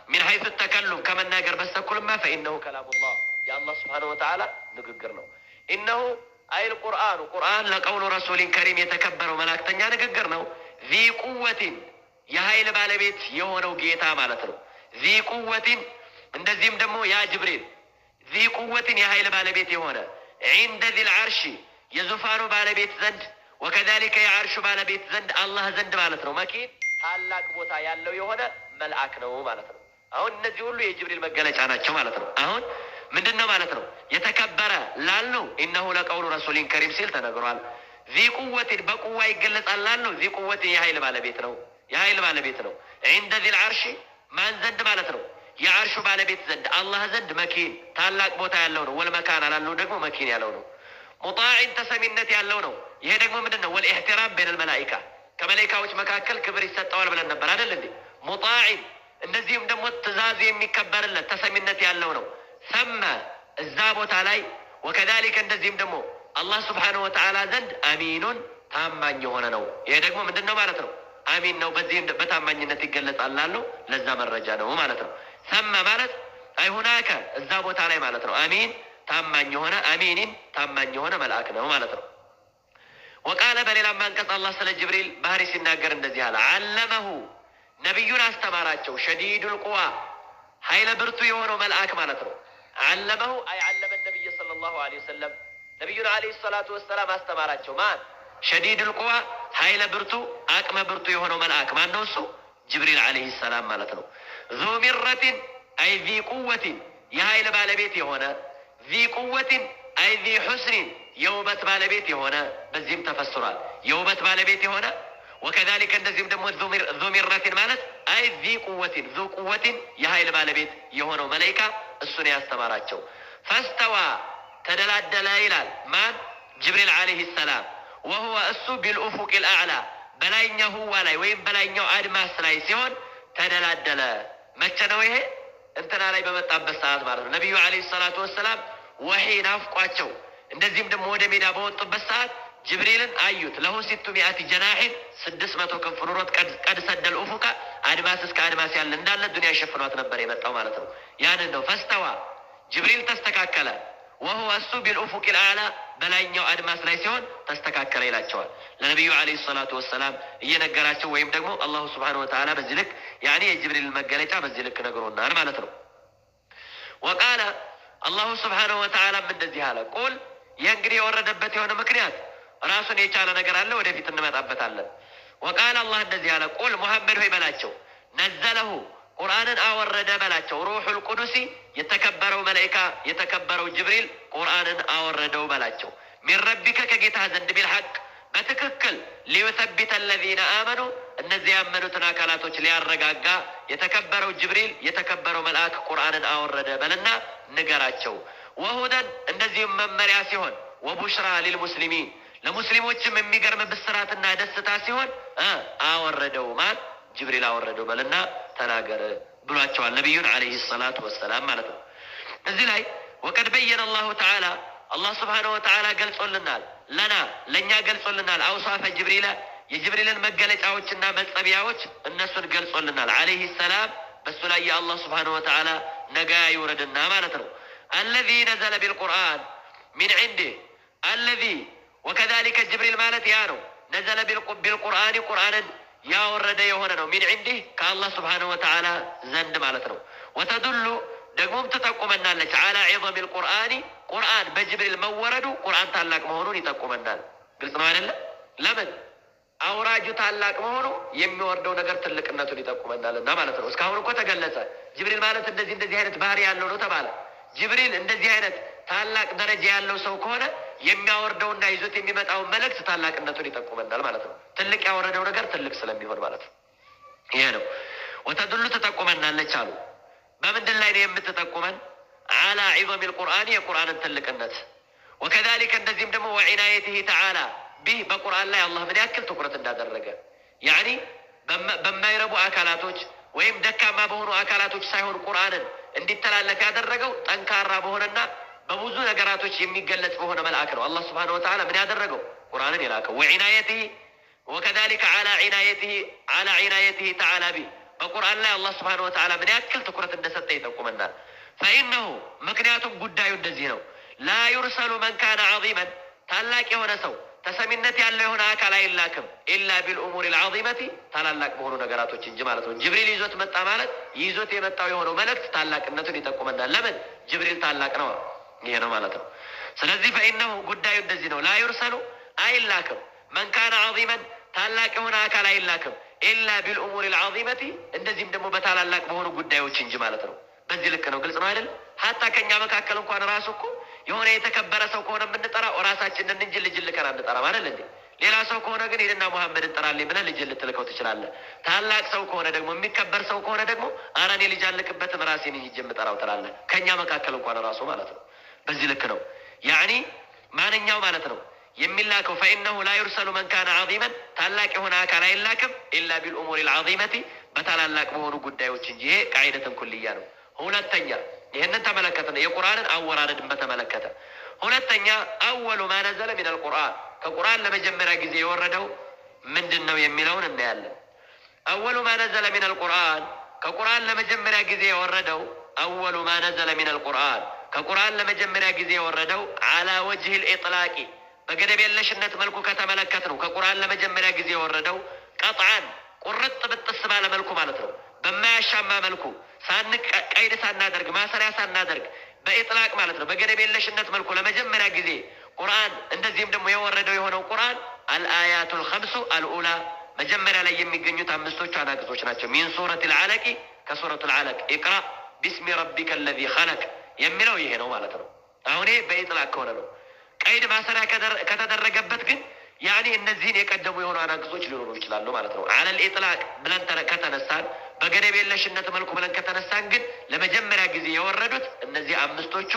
ሚን ሐይሱ ተከሉም ከመናገር በስተኩልማ ፈኢነሁ ከላሙላህ የአላህ ስብሓነሁ ወተዓላ ንግግር ነው። ኢነሁ አይል ቁርአን ለቀውሉ ረሱሊን ከሪም የተከበረው መላእክተኛ ንግግር ነው። ዚ ቁወቲን የኃይል ባለቤት የሆነው ጌታ ማለት ነው። ዚ ቁወቲን እንደዚህም ደግሞ ያ ጅብሪል ዚ ቁወቲን የኃይል ባለቤት የሆነ ዒንደ ዚል ዐርሺ የዙፋኑ ባለቤት ዘንድ ወከዛሊከ የዐርሹ ባለቤት ዘንድ አላህ ዘንድ ማለት ነው። መኪን ታላቅ ቦታ ያለው የሆነ መልአክ ነው ማለት ነው። አሁን እነዚህ ሁሉ የጅብሪል መገለጫ ናቸው ማለት ነው። አሁን ምንድን ነው ማለት ነው? የተከበረ ላልነው ኢነሁ ለቀውሉ ረሱሊን ከሪም ሲል ተነግሯል። ዚ ቁወቲን በቁዋ ይገለጻል ላልነው ዚ ቁወቲን የኃይል ባለቤት ነው። ዒንደ ዚል ዐርሺ ማን ዘንድ ማለት ነው? የዐርሹ ባለቤት ዘንድ አላህ ዘንድ መኪን ታላቅ ቦታ ያለው ነው። ወልመካን ላልነው ደግሞ መኪን ያለው ነው። ሙጣዕን ተሰሚነት ያለው ነው። ይሄ ደግሞ ምንድን ነው? ወልኢሕትራም በይነል መላኢካ ከመላኢካዎች መካከል ክብር ይሰጠዋል ብለን ነበር አይደል እንዴ? ሙጣዕን እንደዚህም ደግሞ ትእዛዙ የሚከበርለት ተሰሚነት ያለው ነው። ሰመ እዛ ቦታ ላይ ወከዛሊከ እንደዚህም ደግሞ አላህ ስብሓነሁ ወተዓላ ዘንድ አሚኑን ታማኝ የሆነ ነው። ይሄ ደግሞ ምንድን ነው ማለት ነው? አሚን ነው። በዚህም በታማኝነት ይገለጻል ላለው ለዛ መረጃ ነው ማለት ነው። ሰመ ማለት አይ ሁናከ እዛ ቦታ ላይ ማለት ነው። አሚን ታማኝ የሆነ አሚኒን ታማኝ የሆነ መልአክ ነው ማለት ነው። ወቃለ በሌላም አንቀጽ አላህ ስለ ጅብሪል ባህሪ ሲናገር እንደዚህ አለ። አለመሁ ነቢዩን አስተማራቸው። ሸዲዱል ቁዋ ኃይለ ብርቱ የሆነው መልአክ ማለት ነው። አለመሁ አይ አለመ ነቢይ ሰለላሁ ዐለይሂ ወሰለም ነቢዩን ዐለይሂ ሰላቱ ወሰላም አስተማራቸው። ማን? ሸዲዱል ቁዋ ኃይለ ብርቱ አቅመ ብርቱ የሆነው መልአክ ማን ነው? እሱ ጅብሪል ዐለይሂ ሰላም ማለት ነው። ዙ ሚረቲን አይ ዚ ቁወቲን የኃይል ባለቤት የሆነ ዚ ቁወቲን አይ ዚ ሑስኒን የውበት ባለቤት የሆነ በዚህም ተፈስሯል። የውበት ባለቤት የሆነ ወከዛሊከ እንደዚህም ደግሞ ዙ ሚረትን ማለት አይ ዚ ቁወትን ዙ ቁወትን የኃይል ባለቤት የሆነው መላኢካ እሱን ያስተማራቸው። ፈስተዋ ተደላደለ ይላል ማን? ጅብሪል ዓለይሂ ሰላም። ወሁወ እሱ ቢልኡፉቂል አዕላ በላይኛው ህዋ ላይ ወይም በላይኛው አድማስ ላይ ሲሆን ተደላደለ። መቼ ነው ይሄ? እንትና ላይ በመጣበት ሰዓት ማለት ነው። ነቢዩ ዓለይሂ ሰላቱ ወሰላም ወሒ ናፍቋቸው እንደዚህም ደግሞ ወደ ሜዳ በወጡበት ሰዓት ጅብሪልን አዩት። ለሁ ሲቱ ሚአቲ ጀናሒን 600 ክንፍ ኑሮት ቀድ ሰደል ኡፉቃ አድማስ እስከ አድማስ ያለ እንዳለ ዱንያ ሸፍኗት ነበር የመጣው ማለት ነው። ያንን ነው ፈስተዋ ጅብሪል ተስተካከለ። ወሁወ እሱ ቢልኡፉቂል አዕላ በላይኛው አድማስ ላይ ሲሆን ተስተካከለ ይላቸዋል። ለነቢዩ ዓለይሂ ሰላቱ ወሰላም እየነገራቸው ወይም ደግሞ አላሁ ስብሓነሁ ወተዓላ በዚህ ልክ ያኔ የጅብሪል መገለጫ በዚህ ልክ ነግሮናል ማለት ነው። ወቃለ አላሁ ስብሓነሁ ወተዓላም እንደዚህ አለ። ቁል ይህ እንግዲህ የወረደበት የሆነ ምክንያት ራሱን የቻለ ነገር አለ፣ ወደፊት እንመጣበታለን። ወቃለ አላህ እንደዚህ አለ። ቁል ሙሐመድ ሆይ በላቸው ነዘለሁ ቁርአንን አወረደ በላቸው። ሩሑል ቁዱሲ የተከበረው መላኢካ የተከበረው ጅብሪል ቁርአንን አወረደው በላቸው። ሚን ረቢከ ከጌታ ዘንድ ቢልሐቅ በትክክል ሊዩሰቢተ አለዚነ አመኑ እነዚህ ያመኑትን አካላቶች ሊያረጋጋ የተከበረው ጅብሪል የተከበረው መልአክ ቁርአንን አወረደ በልና ንገራቸው። ወሁደን እንደዚህም መመሪያ ሲሆን ወቡሽራ ሊልሙስሊሚን ለሙስሊሞችም የሚገርም ብስራትና ደስታ ሲሆን አወረደው ማን? ጅብሪል አወረደው በልና ተናገር ብሏቸዋል ነቢዩን ዓለይሂ ሰላቱ ወሰላም ማለት ነው። እዚህ ላይ ወቀድ በየነ አላሁ ተዓላ አላህ ስብሓነሁ ወተዓላ ገልጾልናል፣ ለና ለእኛ ገልጾልናል። አውሳፈ ጅብሪለ የጅብሪልን መገለጫዎችና መጸቢያዎች እነሱን ገልጾልናል። ዓለይሂ ሰላም በሱ ላይ የአላህ ስብሓነሁ ወተዓላ ነጋ ይውረድና ማለት ነው። አለዚ ነዘለ ቢልቁርአን ሚን ዒንዲህ አለዚ ወከዛሊከ ጅብሪል ማለት ያ ነው። ነዘለ ቢልቁርአን ቁርአንን ያወረደ የሆነ ነው። ሚን ዒንዲህ ከአላህ ስብሓነሁ ወተዓላ ዘንድ ማለት ነው። ወተዱሉ ደግሞም ትጠቁመናለች ዓላ ዒዘሚል ቁርአኒ ቁርአን በጅብሪል መወረዱ ቁርአን ታላቅ መሆኑን ይጠቁመናል። ግልጽ ነው አይደለ? ለምን አውራጁ ታላቅ መሆኑ የሚወርደው ነገር ትልቅነቱን ይጠቁመናልና ማለት ነው። እስካሁን እኮ ተገለጸ። ጅብሪል ማለት እንደዚህ አይነት ባህሪ ያለው ነው ተባለ። ጅብሪል እንደዚህ አይነት ታላቅ ደረጃ ያለው ሰው ከሆነ የሚያወርደውና ይዞት የሚመጣውን መልእክት ታላቅነቱን ይጠቁመናል ማለት ነው። ትልቅ ያወረደው ነገር ትልቅ ስለሚሆን ማለት ነው። ይሄ ነው። ወተዱሉ ትጠቁመናለች አሉ። በምንድን ላይ ነው የምትጠቁመን? ዓላ ዒዘሚል ቁርአን የቁርአንን ትልቅነት። ወከዛሊከ እንደዚህም ደግሞ ወዒናየትህ ተዓላ ቢህ በቁርአን ላይ አላህ ምን ያክል ትኩረት እንዳደረገ ያኒ በማይረቡ አካላቶች ወይም ደካማ በሆኑ አካላቶች ሳይሆን ቁርአንን እንዲተላለፍ ያደረገው ጠንካራ በሆነና በብዙ ነገራቶች የሚገለጽ በሆነ መልአክ ነው። አላህ ስብሓነሁ ወተዓላ ምን ያደረገው? ቁርአንን የላከው። ወዒናየትህ ወከዛሊከ ዓላ ዒናየትህ ተዓላ ቢህ በቁርአን ላይ አላህ ስብሓነሁ ወተዓላ ምን ያክል ትኩረት እንደሰጠ ይጠቁመናል። ፈኢነሁ ምክንያቱም ጉዳዩ እንደዚህ ነው። ላ ዩርሰሉ መን ካነ ዐዚመን ታላቅ የሆነ ሰው ተሰሚነት ያለው የሆነ አካል አይላክም ኢላ ቢልኡሙሪል ዐዚመቲ ታላላቅ በሆኑ ነገራቶች እንጂ ማለት ነው። ጅብሪል ይዞት መጣ ማለት ይዞት የመጣው የሆነው መልእክት ታላቅነቱን ይጠቁመናል። ለምን? ጅብሪል ታላቅ ነው። ይሄ ነው ማለት ነው። ስለዚህ ፈኢነሁ ጉዳዩ እንደዚህ ነው። ላ ዩርሰሉ አይላክም መን ካነ ዐዚመን ታላቅ የሆነ አካል አይላክም ኢላ ቢልኡሙሪል ዐዚመቲ እንደዚህም ደግሞ በታላላቅ በሆኑ ጉዳዮች እንጂ ማለት ነው። በዚህ ልክ ነው። ግልጽ ነው አይደል? ሀታ ከኛ መካከል እንኳን ራሱ እኮ የሆነ የተከበረ ሰው ከሆነ የምንጠራው ራሳችንን እንጂ ልጅ ልከን አንጠራም አይደል እንዴ? ሌላ ሰው ከሆነ ግን ሄድና ሙሐመድ እንጠራልኝ ብለህ ልጅ ልትልከው ትችላለህ። ታላቅ ሰው ከሆነ ደግሞ የሚከበር ሰው ከሆነ ደግሞ ኧረ እኔ ልጅ አልክበትም ራሴን ሂጅ የምጠራው ትላለህ። ከኛ መካከል እንኳን ራሱ ማለት ነው። በዚህ ልክ ነው። ያኒ ማንኛው ማለት ነው የሚላከው ፈኢነሁ ላ ዩርሰሉ መን ካነ ዐዚመን ታላቅ የሆነ አካል አይላክም ኢላ ቢልኡሙሪል ዐዚመቲ በታላላቅ በሆኑ ጉዳዮች እንጂ። ይሄ ቃዒደተን ኩልያ ነው። ሁለተኛ ይህንን ተመለከተ የቁርአንን አወራረድን በተመለከተ። ሁለተኛ አወሉ ማ ነዘለ ሚነል ቁርአን ከቁርአን ለመጀመሪያ ጊዜ የወረደው ምንድን ነው የሚለውን እናያለን። አወሉ ማ ነዘለ ሚነል ቁርአን ከቁርአን ለመጀመሪያ ጊዜ የወረደው አወሉ ማ ነዘለ ሚነል ቁርአን ከቁርአን ለመጀመሪያ ጊዜ የወረደው ዓላ ወጅሂል ኢጥላቂ በገደብ የለሽነት መልኩ ከተመለከት ነው። ከቁርአን ለመጀመሪያ ጊዜ የወረደው ቀጥዓን ቁርጥ ብጥስ ባለ መልኩ ማለት ነው። በማያሻማ መልኩ ቀይድ ሳናደርግ ማሰሪያ ሳናደርግ በኢጥላቅ ማለት ነው። በገደብ የለሽነት መልኩ ለመጀመሪያ ጊዜ ቁርአን እንደዚህም ደግሞ የወረደው የሆነው ቁርአን አልአያቱል ኸምሱ አልኡላ መጀመሪያ ላይ የሚገኙት አምስቶቹ አናቅጾች ናቸው። ሚን ሱረቲል ዐለቅ ከሱረቱል ዐለቅ ኢቅራ ቢስሚ ረቢከ አለዚ ኸለቅ የሚለው ይሄ ነው ማለት ነው። አሁን በኢጥላቅ ከሆነ ነው። ቀይድ ማሰሪያ ከተደረገበት ግን ያኔ እነዚህን የቀደሙ የሆኑ አናቅጾች ሊኖሩ ይችላሉ ማለት ነው። አለል ኢጥላቅ ብለን ከተነሳን በገደብ የለሽነት መልኩ ብለን ከተነሳን ግን ለመጀመሪያ ጊዜ የወረዱት እነዚህ አምስቶቹ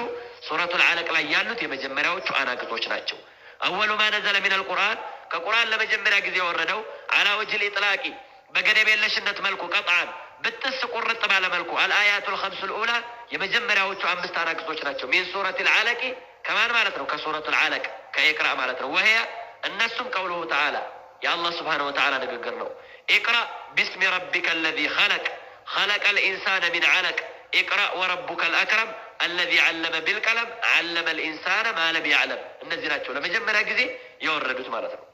ሱረቱል አለቅ ላይ ያሉት የመጀመሪያዎቹ አናቅጾች ናቸው። አወሉ ማ ነዘለ ሚነል ቁርአን ከቁርአን ለመጀመሪያ ጊዜ የወረደው አላ ወጅል ኢጥላቂ በገደብ የለሽነት መልኩ ቀጥዓን ብጥስ ቁርጥ ባለ መልኩ አልአያቱል ኸምሱል ኡላ የመጀመሪያዎቹ አምስት አናቅጾች ናቸው። ሚን ሱረቱል አለቂ ከማን ማለት ነው? ከሱረቱል አለቅ ከኢቅራ ማለት ነው። ወህያ እነሱም ቀውሉሁ ተዓላ የአላህ ስብሓነሁ ወተዓላ ንግግር ነው። ኢቅራ ቢስሚ ረቢከ አለዚ ኸለቅ ኸለቀል ኢንሳነ ሚን ዐለቅ ኢቅራ ወረቡከል አክረም አለዚ ዐለመ ቢልቀለም ዐለመል ኢንሳነ ማ ለም ያዕለም። እነዚህ ናቸው ለመጀመሪያ ጊዜ የወረዱት ማለት ነው።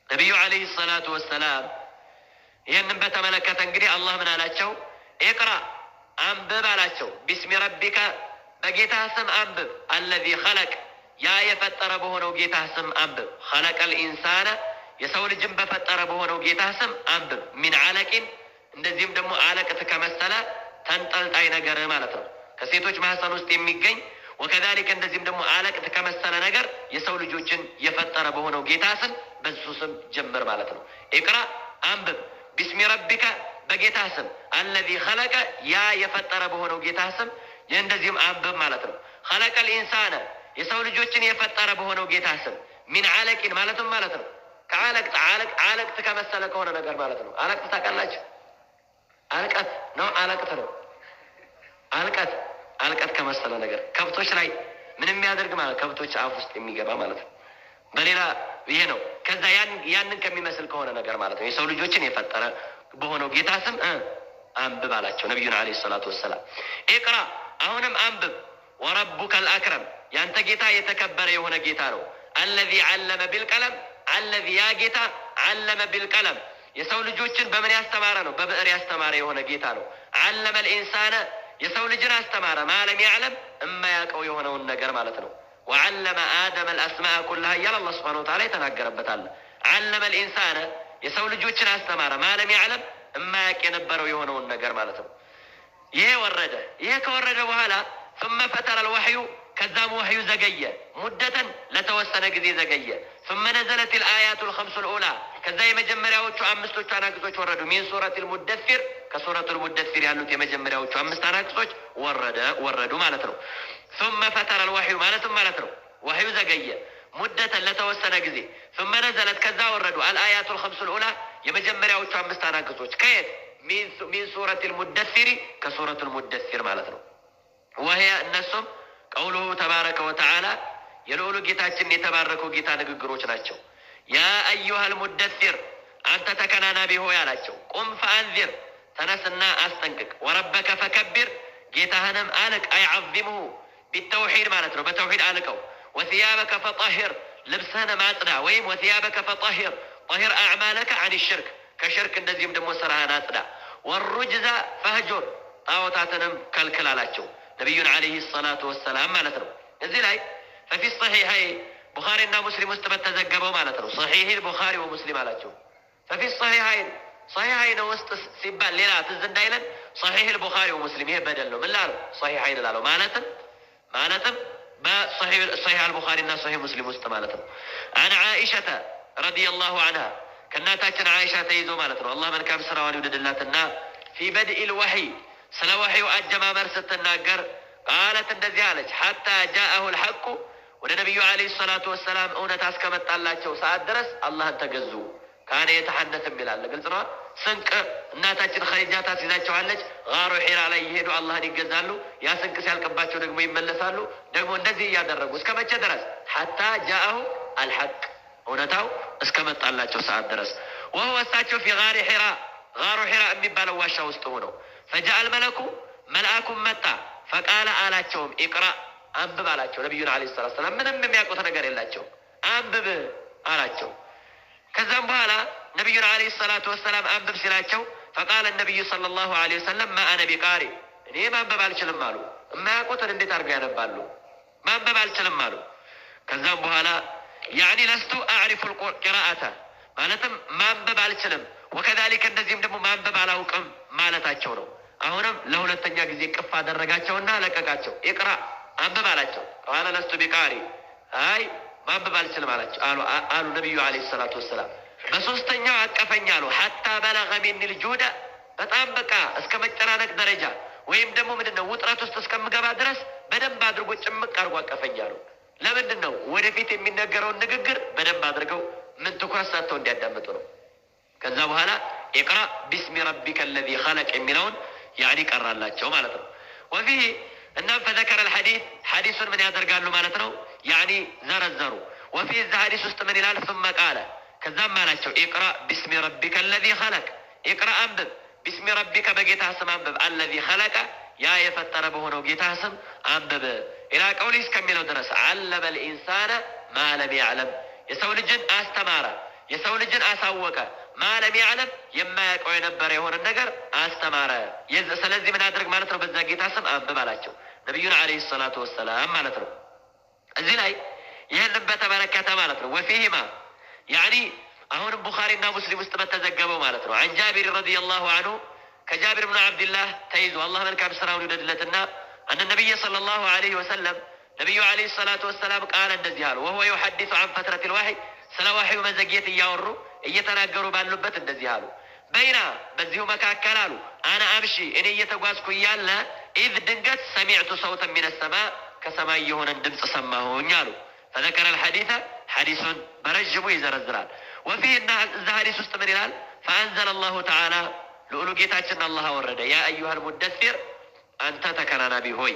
ነቢዩ ዓለይሂ ሰላቱ ወሰላም ይህንን በተመለከተ እንግዲህ አላህ ምን አላቸው? ኢቅራ አንብብ አላቸው። ቢስሚ ረቢከ በጌታ ስም አንብብ። አለዚ ኸለቅ ያ የፈጠረ በሆነው ጌታ ስም አንብብ። ኸለቀል ኢንሳነ የሰው ልጅን በፈጠረ በሆነው ጌታ ስም አንብብ። ሚን ዐለቂን እንደዚህም ደግሞ አለቅት ከመሰለ ተንጠልጣይ ነገር ማለት ነው፣ ከሴቶች ማህፀን ውስጥ የሚገኝ ወከዛሊከ እንደዚህም ደግሞ አለቅት ከመሰለ ነገር የሰው ልጆችን የፈጠረ በሆነው ጌታ ስም በሱ ስም ጀምር ማለት ነው። ኢቅራ አንብብ ቢስሚ ረቢከ በጌታ ስም አለዚ ኸለቀ ያ የፈጠረ በሆነው ጌታ ስም እንደዚህም አንብብ ማለት ነው። ኸለቀል ኢንሳነ የሰው ልጆችን የፈጠረ በሆነው ጌታ ስም ሚን ዐለቂን ማለትም ማለት ነው አለቅት ከመሰለ ከሆነ ነገር ማለት ነው። አለቅት ታውቃላችሁ? አልቀት ነው አለቅት ነው አልቀት ከመሰለ ነገር ከብቶች ላይ ምን የሚያደርግ ማለት ከብቶች አፍ ውስጥ የሚገባ ማለት ነው። በሌላ ይሄ ነው። ከዛ ያንን ከሚመስል ከሆነ ነገር ማለት ነው። የሰው ልጆችን የፈጠረ በሆነው ጌታ ስም አንብብ አላቸው ነቢዩን ዓለይሂ ሰላቱ ወሰላም። ኢቅራ አሁንም አንብብ ወረቡከል አክረም ያንተ ጌታ የተከበረ የሆነ ጌታ ነው። አለዚ ዐለመ ቢልቀለም አለዚ ያ ጌታ ዐለመ ቢልቀለም የሰው ልጆችን በምን ያስተማረ ነው? በብዕር ያስተማረ የሆነ ጌታ ነው። ዐለመል ኢንሳነ የሰው ልጅን አስተማረ ማለም ያዕለም እማያውቀው የሆነውን ነገር ማለት ነው። ወዐለመ አደመ አልአስማአ ኩላሃ እያለ አላህ ሱብሓነሁ ወተዓላ የተናገረበታል። ዐለመል ኢንሳነ የሰው ልጆችን አስተማረ ማለም ያዕለም እማያውቅ የነበረው የሆነውን ነገር ማለት ነው። ይሄ ወረደ። ይሄ ከወረደ በኋላ ثم فتر الوحي ከዛም ወህዩ ዘገየ ሙደተን ለተወሰነ ጊዜ ዘገየ። ثم نزلت الآيات الخمس الأولى ከዛ የመጀመሪያዎቹ አምስቶቹ አናቅጾች ወረዱ። ሚን ሱረቱል ሙደሲር ከሱረቱል ሙደሲር ያሉት የመጀመሪያዎቹ አምስት አናቅጾች ወረዱ ማለት ነው። ثم فتر الوحي ማለትም ማለት ነው ወህዩ ዘገየ ሙደተን ለተወሰነ ጊዜ ثم نزلت ከዛ ወረዱ الآيات الخمس الأولى የመጀመሪያዎቹ አምስት አናቅጾች ከየት? ሚን ሱረቱል ሙደሲር ከሱረቱል ሙደሲር ማለት ነው። ወህያ እነሱም ቀውሉሁ ተባረከ ወተዓላ የልዑሉ ጌታችን የተባረከው ጌታ ንግግሮች ናቸው። ያ አዩሃል ሙደሲር አንተ ተከናናቢ ሆይ አላቸው። ቁም ፈአንዚር ተነስና አስጠንቅቅ። ወረበከ ፈከቢር ጌታህንም አልቅ። አይ ዐዚምሁ ቢተውሒድ ማለት ነው፣ በተውሒድ አልቀው። ወሲያበከ ፈጠሂር ልብስህንም አጽዳ፣ ወይም ወሲያበከ ፈጠሂር ጠሂር አዕማለከ አን ሽርክ ከሽርክ እንደዚህም ደግሞ ስራህን አጽዳ። ወሩጅዛ ፈህጁር ጣዖታትንም ከልክል አላቸው ነቢዩን ዓለይሂ ሰላቱ ወሰላም ማለት ነው። እዚህ ላይ ፈፊ ሰሒሐይን ቡኻሪና ሙስሊም ውስጥ በተዘገበው ማለት ነው። ሰሒሕ ቡኻሪ ወሙስሊም አላቸው። ፈፊ ሰሒሐይን ውስጥ ሲባል ሌላ ትዝ እንዳይለን ሰሒሕ ቡኻሪ ወሙስሊም ይሄ በደል ነው። ምን ላለው ሰሒሐይን ላለው ማለትም በሰሒሕ አልቡኻሪና ሰሒሕ ሙስሊም ውስጥ ማለት ነው። አን ዓኢሸተ ረዲየላሁ ዐንሃ ከእናታችን ዓኢሻ ተይዞ ማለት ነው። አላህ መልካም ስራዋን ይውደድላትና ፊ በድኢል ወሕይ ስለ ወሕዩ አጀማመር ስትናገር ቃለት እንደዚህ አለች። ሐታ ጃአሁ ልሐቁ ወደ ነቢዩ ዓለይሂ ሰላቱ ወሰላም እውነት እስከመጣላቸው ሰዓት ድረስ አላህን ተገዙ። ካነ የተሐነትም ይላል። ግልጽ ነዋ። ስንቅ እናታችን ኸዲጃ ታስይዛቸዋለች። ጋሩ ሒራ ላይ ይሄዱ አላህን ይገዛሉ። ያ ስንቅ ሲያልቅባቸው ደግሞ ይመለሳሉ። ደግሞ እንደዚህ እያደረጉ እስከ መቼ ድረስ? ሐታ ጃአሁ አልሐቅ እውነታው እስከመጣላቸው ሰዓት ድረስ። ወህወ እሳቸው ፊ ጋሪ ሒራ ጋሩ ሒራ የሚባለው ዋሻ ውስጥ ሆነው ፈጃአል መለኩ መልአኩም መጣ። ፈቃለ አላቸውም ኢቅራ አንብብ አላቸው ነቢዩን ዓለይሂ ሰላቱ ወሰላም። ምንም የሚያውቁት ነገር የላቸው። አንብብ አላቸው። ከዛም በኋላ ነቢዩን ዓለይሂ ሰላቱ ወሰላም አንብብ ሲላቸው ፈቃለ ነቢዩ ሰለላሁ ዓለይሂ ወሰለም ማ አነ ቢቃሪ እኔ ማንበብ አልችልም አሉ። የማያውቁትን እንዴት አድርገው ያነባሉ? ማንበብ አልችልም አሉ። ከዛም በኋላ ያዕኒ ለስቱ አዕሪፉ ቂራአተ ማለትም ማንበብ አልችልም፣ ወከዛሊከ እንደዚህም ደግሞ ማንበብ አላውቅም ማለታቸው ነው። አሁንም ለሁለተኛ ጊዜ ቅፍ አደረጋቸውና ለቀቃቸው። ኢቅራ አንብብ አላቸው። ቃለ ለስቱ ቢቃሪ አይ ማንበብ አልችልም አላቸው አሉ ነቢዩ ዓለይሂ ሰላቱ ወሰላም። በሶስተኛው አቀፈኝ አሉ ሐታ በለገ ሚኒል ጁደ በጣም በቃ እስከ መጨናነቅ ደረጃ ወይም ደግሞ ምንድነው ውጥረት ውስጥ እስከምገባ ድረስ በደንብ አድርጎ ጭምቅ አድርጎ አቀፈኝ አሉ። ለምንድን ነው? ወደፊት የሚነገረውን ንግግር በደንብ አድርገው ምን ትኩረት ሰጥተው እንዲያዳምጡ ነው። ከዛ በኋላ ኢቅራ ቢስሚ ረቢከ አለዚ ኸለቅ የሚለውን ያኒ ቀራላቸው ማለት ነው። ወፊህ እናም ፈዘከረ ልሐዲስ ሐዲሱን ምን ያደርጋሉ ማለት ነው ያኒ ዘረዘሩ። ወፊህ እዛ ሐዲስ ውስጥ ምን ይላል? ثم ቃለ ከዛም አላቸው ኢቅራ ቢስሚ ረቢከ አለዚ ኸለቅ ኢቅራ አንብብ ቢስሚ ረቢከ በጌታ ስም አንብብ አለዚ ኸለቀ ያ የፈጠረ በሆነው ጌታ ስም አንብብ ኢላ ቀውሊ እስከሚለው ድረስ አለመ ልኢንሳነ ማ ለም ያዕለም የሰው ልጅን አስተማረ የሰው ልጅን አሳወቀ ማ ለም ያዕለም የማያውቀው የነበረ የሆነን ነገር አስተማረ። ስለዚህ ምን አድርግ ማለት ነው? በዛ ጌታ ስም አንብብ አላቸው ነቢዩን ዓለይሂ ሰላቱ ወሰላም ማለት ነው። እዚህ ላይ ይህንን በተመለከተ ማለት ነው ወፊህማ ያኒ አሁንም ቡኻሪና ሙስሊም ውስጥ በተዘገበው ማለት ነው አን ጃቢር ረዲየላሁ አንሁ ከጃቢር ብኑ ዓብድላህ ተይዞ አላህ መልካም ስራውን ይውደድለትና አነ ነቢይ ሰለላሁ ዐለይሂ ወሰለም ነቢዩ ዓለይሂ ሰላቱ ወሰላም ቃለ እንደዚህ አሉ ወሁወ ዩሐዲሱ አን ፈትረቲል ወሕይ ስለ ወሕዩ መዘግየት እያወሩ እየተናገሩ ባሉበት እንደዚህ አሉ በይና በዚሁ መካከል አሉ አነ አምሺ እኔ እየተጓዝኩ እያለ ኢዝ ድንገት ሰሚዕቱ ሰውተን ሚነ ሰማ ከሰማይ የሆነን ድምፅ ሰማሁኝ አሉ። ፈዘከረ ልሐዲሰ ሐዲሱን በረዥሙ ይዘረዝራል። ወፊህ እና እዛ ሐዲስ ውስጥ ምን ይላል? ፈአንዘለ አላሁ ተዓላ ልዑሉ ጌታችን አላህ አወረደ ያ አዩሃል ሙደሲር አንተ ተከናናቢ ሆይ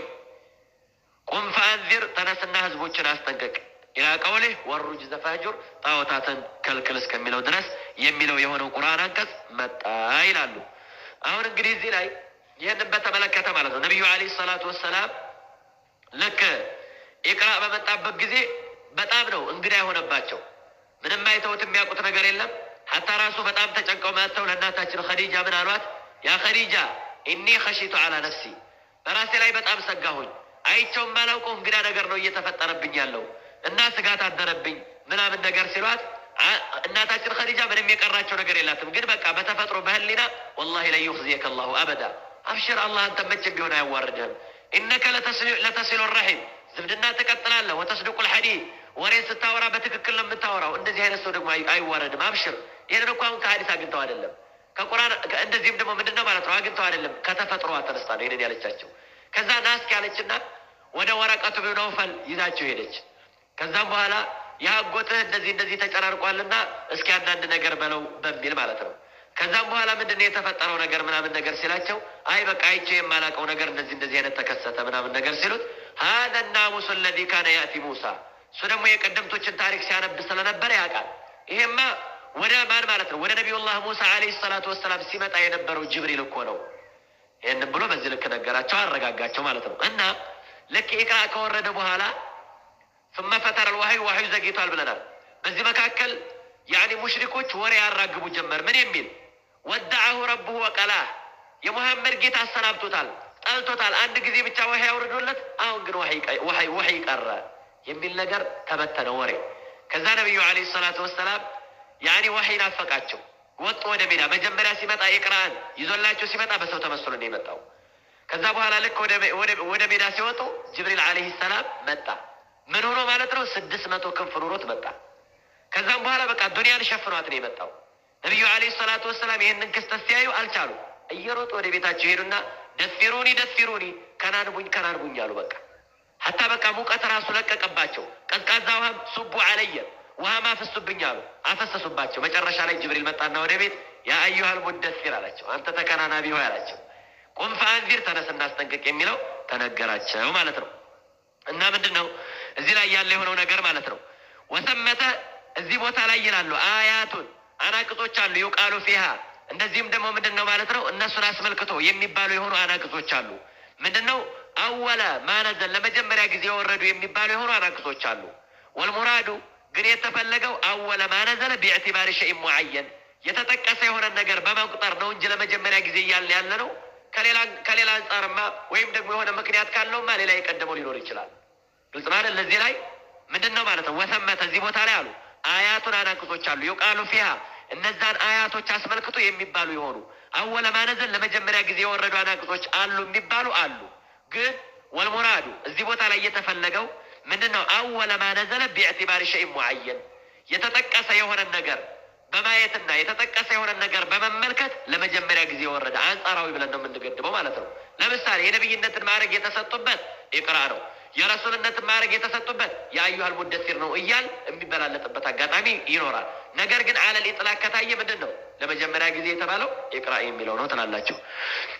ቁም ፈአንዚር ተነስና ህዝቦችን አስጠንቅቅ ኢላ ቀውሊህ ወሩጅዘ ፈህጁር ጣዖታትን ከልክል እስከሚለው ድረስ የሚለው የሆነው ቁርአን አንቀጽ መጣ ይላሉ። አሁን እንግዲህ እዚህ ላይ ይህንን በተመለከተ ማለት ነው ነቢዩ ዓለይሂ ሰላቱ ወሰላም ልክ ኢቅራ በመጣበት ጊዜ በጣም ነው እንግዳ የሆነባቸው። ምንም አይተውት የሚያውቁት ነገር የለም። ሐታ ራሱ በጣም ተጨንቀው መጥተው ለእናታችን ኸዲጃ ምን አሏት? ያ ኸዲጃ ኢኒ ኸሺቱ ዐላ ነፍሲ በራሴ ላይ በጣም ሰጋሁኝ፣ አይቼው የማላውቀው እንግዳ ነገር ነው እየተፈጠረብኝ ያለው እና ስጋት አደረብኝ ምናምን ነገር ሲሏት እናታችን ኸዲጃ ምንም የቀራቸው ነገር የላትም። ግን በቃ በተፈጥሮ በህሊና ወላሂ ለን ዩኽዚየከ አላሁ አበዳ አብሽር አላህ አንተ መቼም ቢሆን አያዋርድህም። ኢነከ ለተሲሉ ረሒም ዝምድና ትቀጥላለህ። ወተስዱቁል ሐዲስ ወሬን ስታወራ በትክክል ነው የምታወራው። እንደዚህ አይነት ሰው ደግሞ አይዋረድም። አብሽር ይህንን እኮ አሁን ከሐዲስ አግኝተው አይደለም ከቁርአን እንደዚህም ደግሞ ምንድነው ማለት ነው አግኝተው አይደለም ከተፈጥሮዋ ተነስታ ነው ይሄንን ያለቻቸው። ከዛ ናስክ ያለችና ወደ ወረቀቱ ብን ነውፈል ይዛቸው ሄደች። ከዛም በኋላ ያጎትህ እንደዚህ ተጨራርቋልና እስኪ አንዳንድ ነገር በለው በሚል ማለት ነው። ከዛም በኋላ ምንድነው የተፈጠረው ነገር ምናምን ነገር ሲላቸው አይ በቃ አይቼ የማላውቀው ነገር እንደዚህ አይነት ተከሰተ ምናምን ነገር ሲሉት هذا الناموس الذي كان يأتي موسى እሱ ደግሞ የቀደምቶችን ታሪክ ሲያነብ ስለነበረ ያውቃል። ይሄማ ወደ ማን ማለት ነው ወደ ነቢዩላህ ሙሳ ዓለይሂ ሰላቱ ወሰላም ሲመጣ የነበረው ጅብሪል እኮ ነው። ይህንን ብሎ በዚህ ልክ ነገራቸው፣ አረጋጋቸው ማለት ነው። እና ልክ ኢቅራ ከወረደ በኋላ ثم فتر الوحي ወህዩ ዘግይቷል ብለናል። በዚህ መካከል ያኒ ሙሽሪኮች ወሬ ያራግቡ ጀመር። ምን የሚል ወደዐሁ ረቡሁ ወቀላህ የሙሐመድ ጌታ አሰናብቶታል፣ ጠልቶታል። አንድ ጊዜ ብቻ ወህይ ያወርዶለት አሁን ግን ወህይ ቀረ የሚል ነገር ተበተነ ወሬ። ከዛ ነቢዩ ዓለይሂ ሰላቱ ወሰላም ያኒ ወህይ ናፈቃቸው፣ ወጡ ወደ ሜዳ። መጀመሪያ ሲመጣ ኢቅራን ይዞላቸው ሲመጣ በሰው ተመስሎ ነው የመጣው። ከዛ በኋላ ልክ ወደ ሜዳ ሲወጡ ጅብሪል ዓለይሂ ሰላም መጣ። ምን ሆኖ ማለት ነው 600 ክንፍ ኑሮት መጣ። ከዛም በኋላ በቃ ዱንያን ሸፍኗት ነው የመጣው። ነቢዩ ዓለይሂ ሰላቱ ወሰላም ይህንን ክስተት ሲያዩ አልቻሉ። እየሮጡ ወደ ቤታቸው ሄዱና ደፊሩኒ ከናንቡኝ አሉ። በቃ ሀታ በቃ ሙቀት ራሱ ለቀቀባቸው። ቀዝቃዛ ውሃም ሱቡ አለየ ውሃም አፈሱብኝ አሉ። አፈሰሱባቸው። መጨረሻ ላይ ጅብሪል መጣና ወደ ቤት ያ አዩሃል ሙደሲር አላቸው። አንተ ተከናናቢ ሆይ አላቸው። ቁም ፈአንዚር ተነስና አስጠንቅቅ የሚለው ተነገራቸው ማለት ነው። እና ምንድን ነው እዚህ ላይ ያለ የሆነው ነገር ማለት ነው ወሰመተ እዚህ ቦታ ላይ ይላሉ አያቱን አናቅጾች አሉ ይውቃሉ ፊሃ እንደዚህም ደግሞ ምንድን ነው ማለት ነው እነሱን አስመልክቶ የሚባሉ የሆኑ አናቅጾች አሉ። ምንድን ነው አወለ ማነዘል ለመጀመሪያ ጊዜ የወረዱ የሚባሉ የሆኑ አናቅጾች አሉ። ወልሙራዱ ግን የተፈለገው አወለ ማነዘለ ቢዕትባሪ ሸይእ ሙዐየን የተጠቀሰ የሆነ ነገር በመቁጠር ነው እንጂ ለመጀመሪያ ጊዜ ያለ ነው። ከሌላ አንጻርማ ወይም ደግሞ የሆነ ምክንያት ካለውማ ሌላ የቀደመው ሊኖር ይችላል። ግልጽ ማለት ለዚህ ላይ ምንድን ነው ማለት ነው ወሰመተ እዚህ ቦታ ላይ አሉ አያቱን አናቅጾች አሉ ይውቃሉ ፊሃ እነዛን አያቶች አስመልክቶ የሚባሉ የሆኑ አወለ ማነዘል ለመጀመሪያ ጊዜ የወረዱ አናቅጾች አሉ የሚባሉ አሉ። ግን ወልሙራዱ እዚህ ቦታ ላይ የተፈለገው ምንድነው? አወለ ማ ነዘለ ቢዕቲባሪ ሸይእ ሙዐየን የተጠቀሰ የሆነ ነገር በማየትና የተጠቀሰ የሆነ ነገር በመመልከት ለመጀመሪያ ጊዜ ወረደ። አንጻራዊ ብለን ነው የምንገድበው ማለት ነው። ለምሳሌ የነብይነትን ማዕረግ የተሰጡበት ኢቅራ ነው። የረሱልነትን ማዕረግ የተሰጡበት የአዩሃል ሙደሲር ነው እያል የሚበላለጥበት አጋጣሚ ይኖራል። ነገር ግን አለል ኢጥላቅ ከታየ ምንድን ነው ለመጀመሪያ ጊዜ የተባለው ኢቅራ የሚለው ነው ትላላችሁ።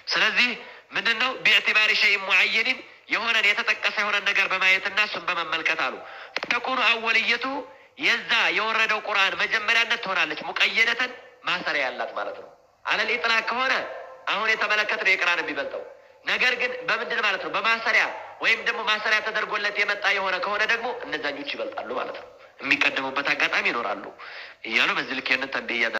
ስለዚህ ምንድን ነው? ቢዕቲባሪ ሸይእ ሙዐየኒን የሆነን የተጠቀሰ የሆነን ነገር በማየትና እሱን በመመልከት አሉ። ተኩኑ አወልየቱ የዛ የወረደው ቁርአን መጀመሪያነት ትሆናለች ሙቀየደተን ማሰሪያ ያላት ማለት ነው። አለል ኢጥላቅ ከሆነ አሁን የተመለከትነው ኢቅራ ነው የሚበልጠው። ነገር ግን በምንድን ማለት ነው? በማሰሪያ ወይም ደግሞ ማሰሪያ ተደርጎለት የመጣ የሆነ ከሆነ ደግሞ እነዛኞች ይበልጣሉ ማለት ነው። የሚቀደሙበት አጋጣሚ ይኖራሉ እያሉ በዚህ ልክ ተንብያ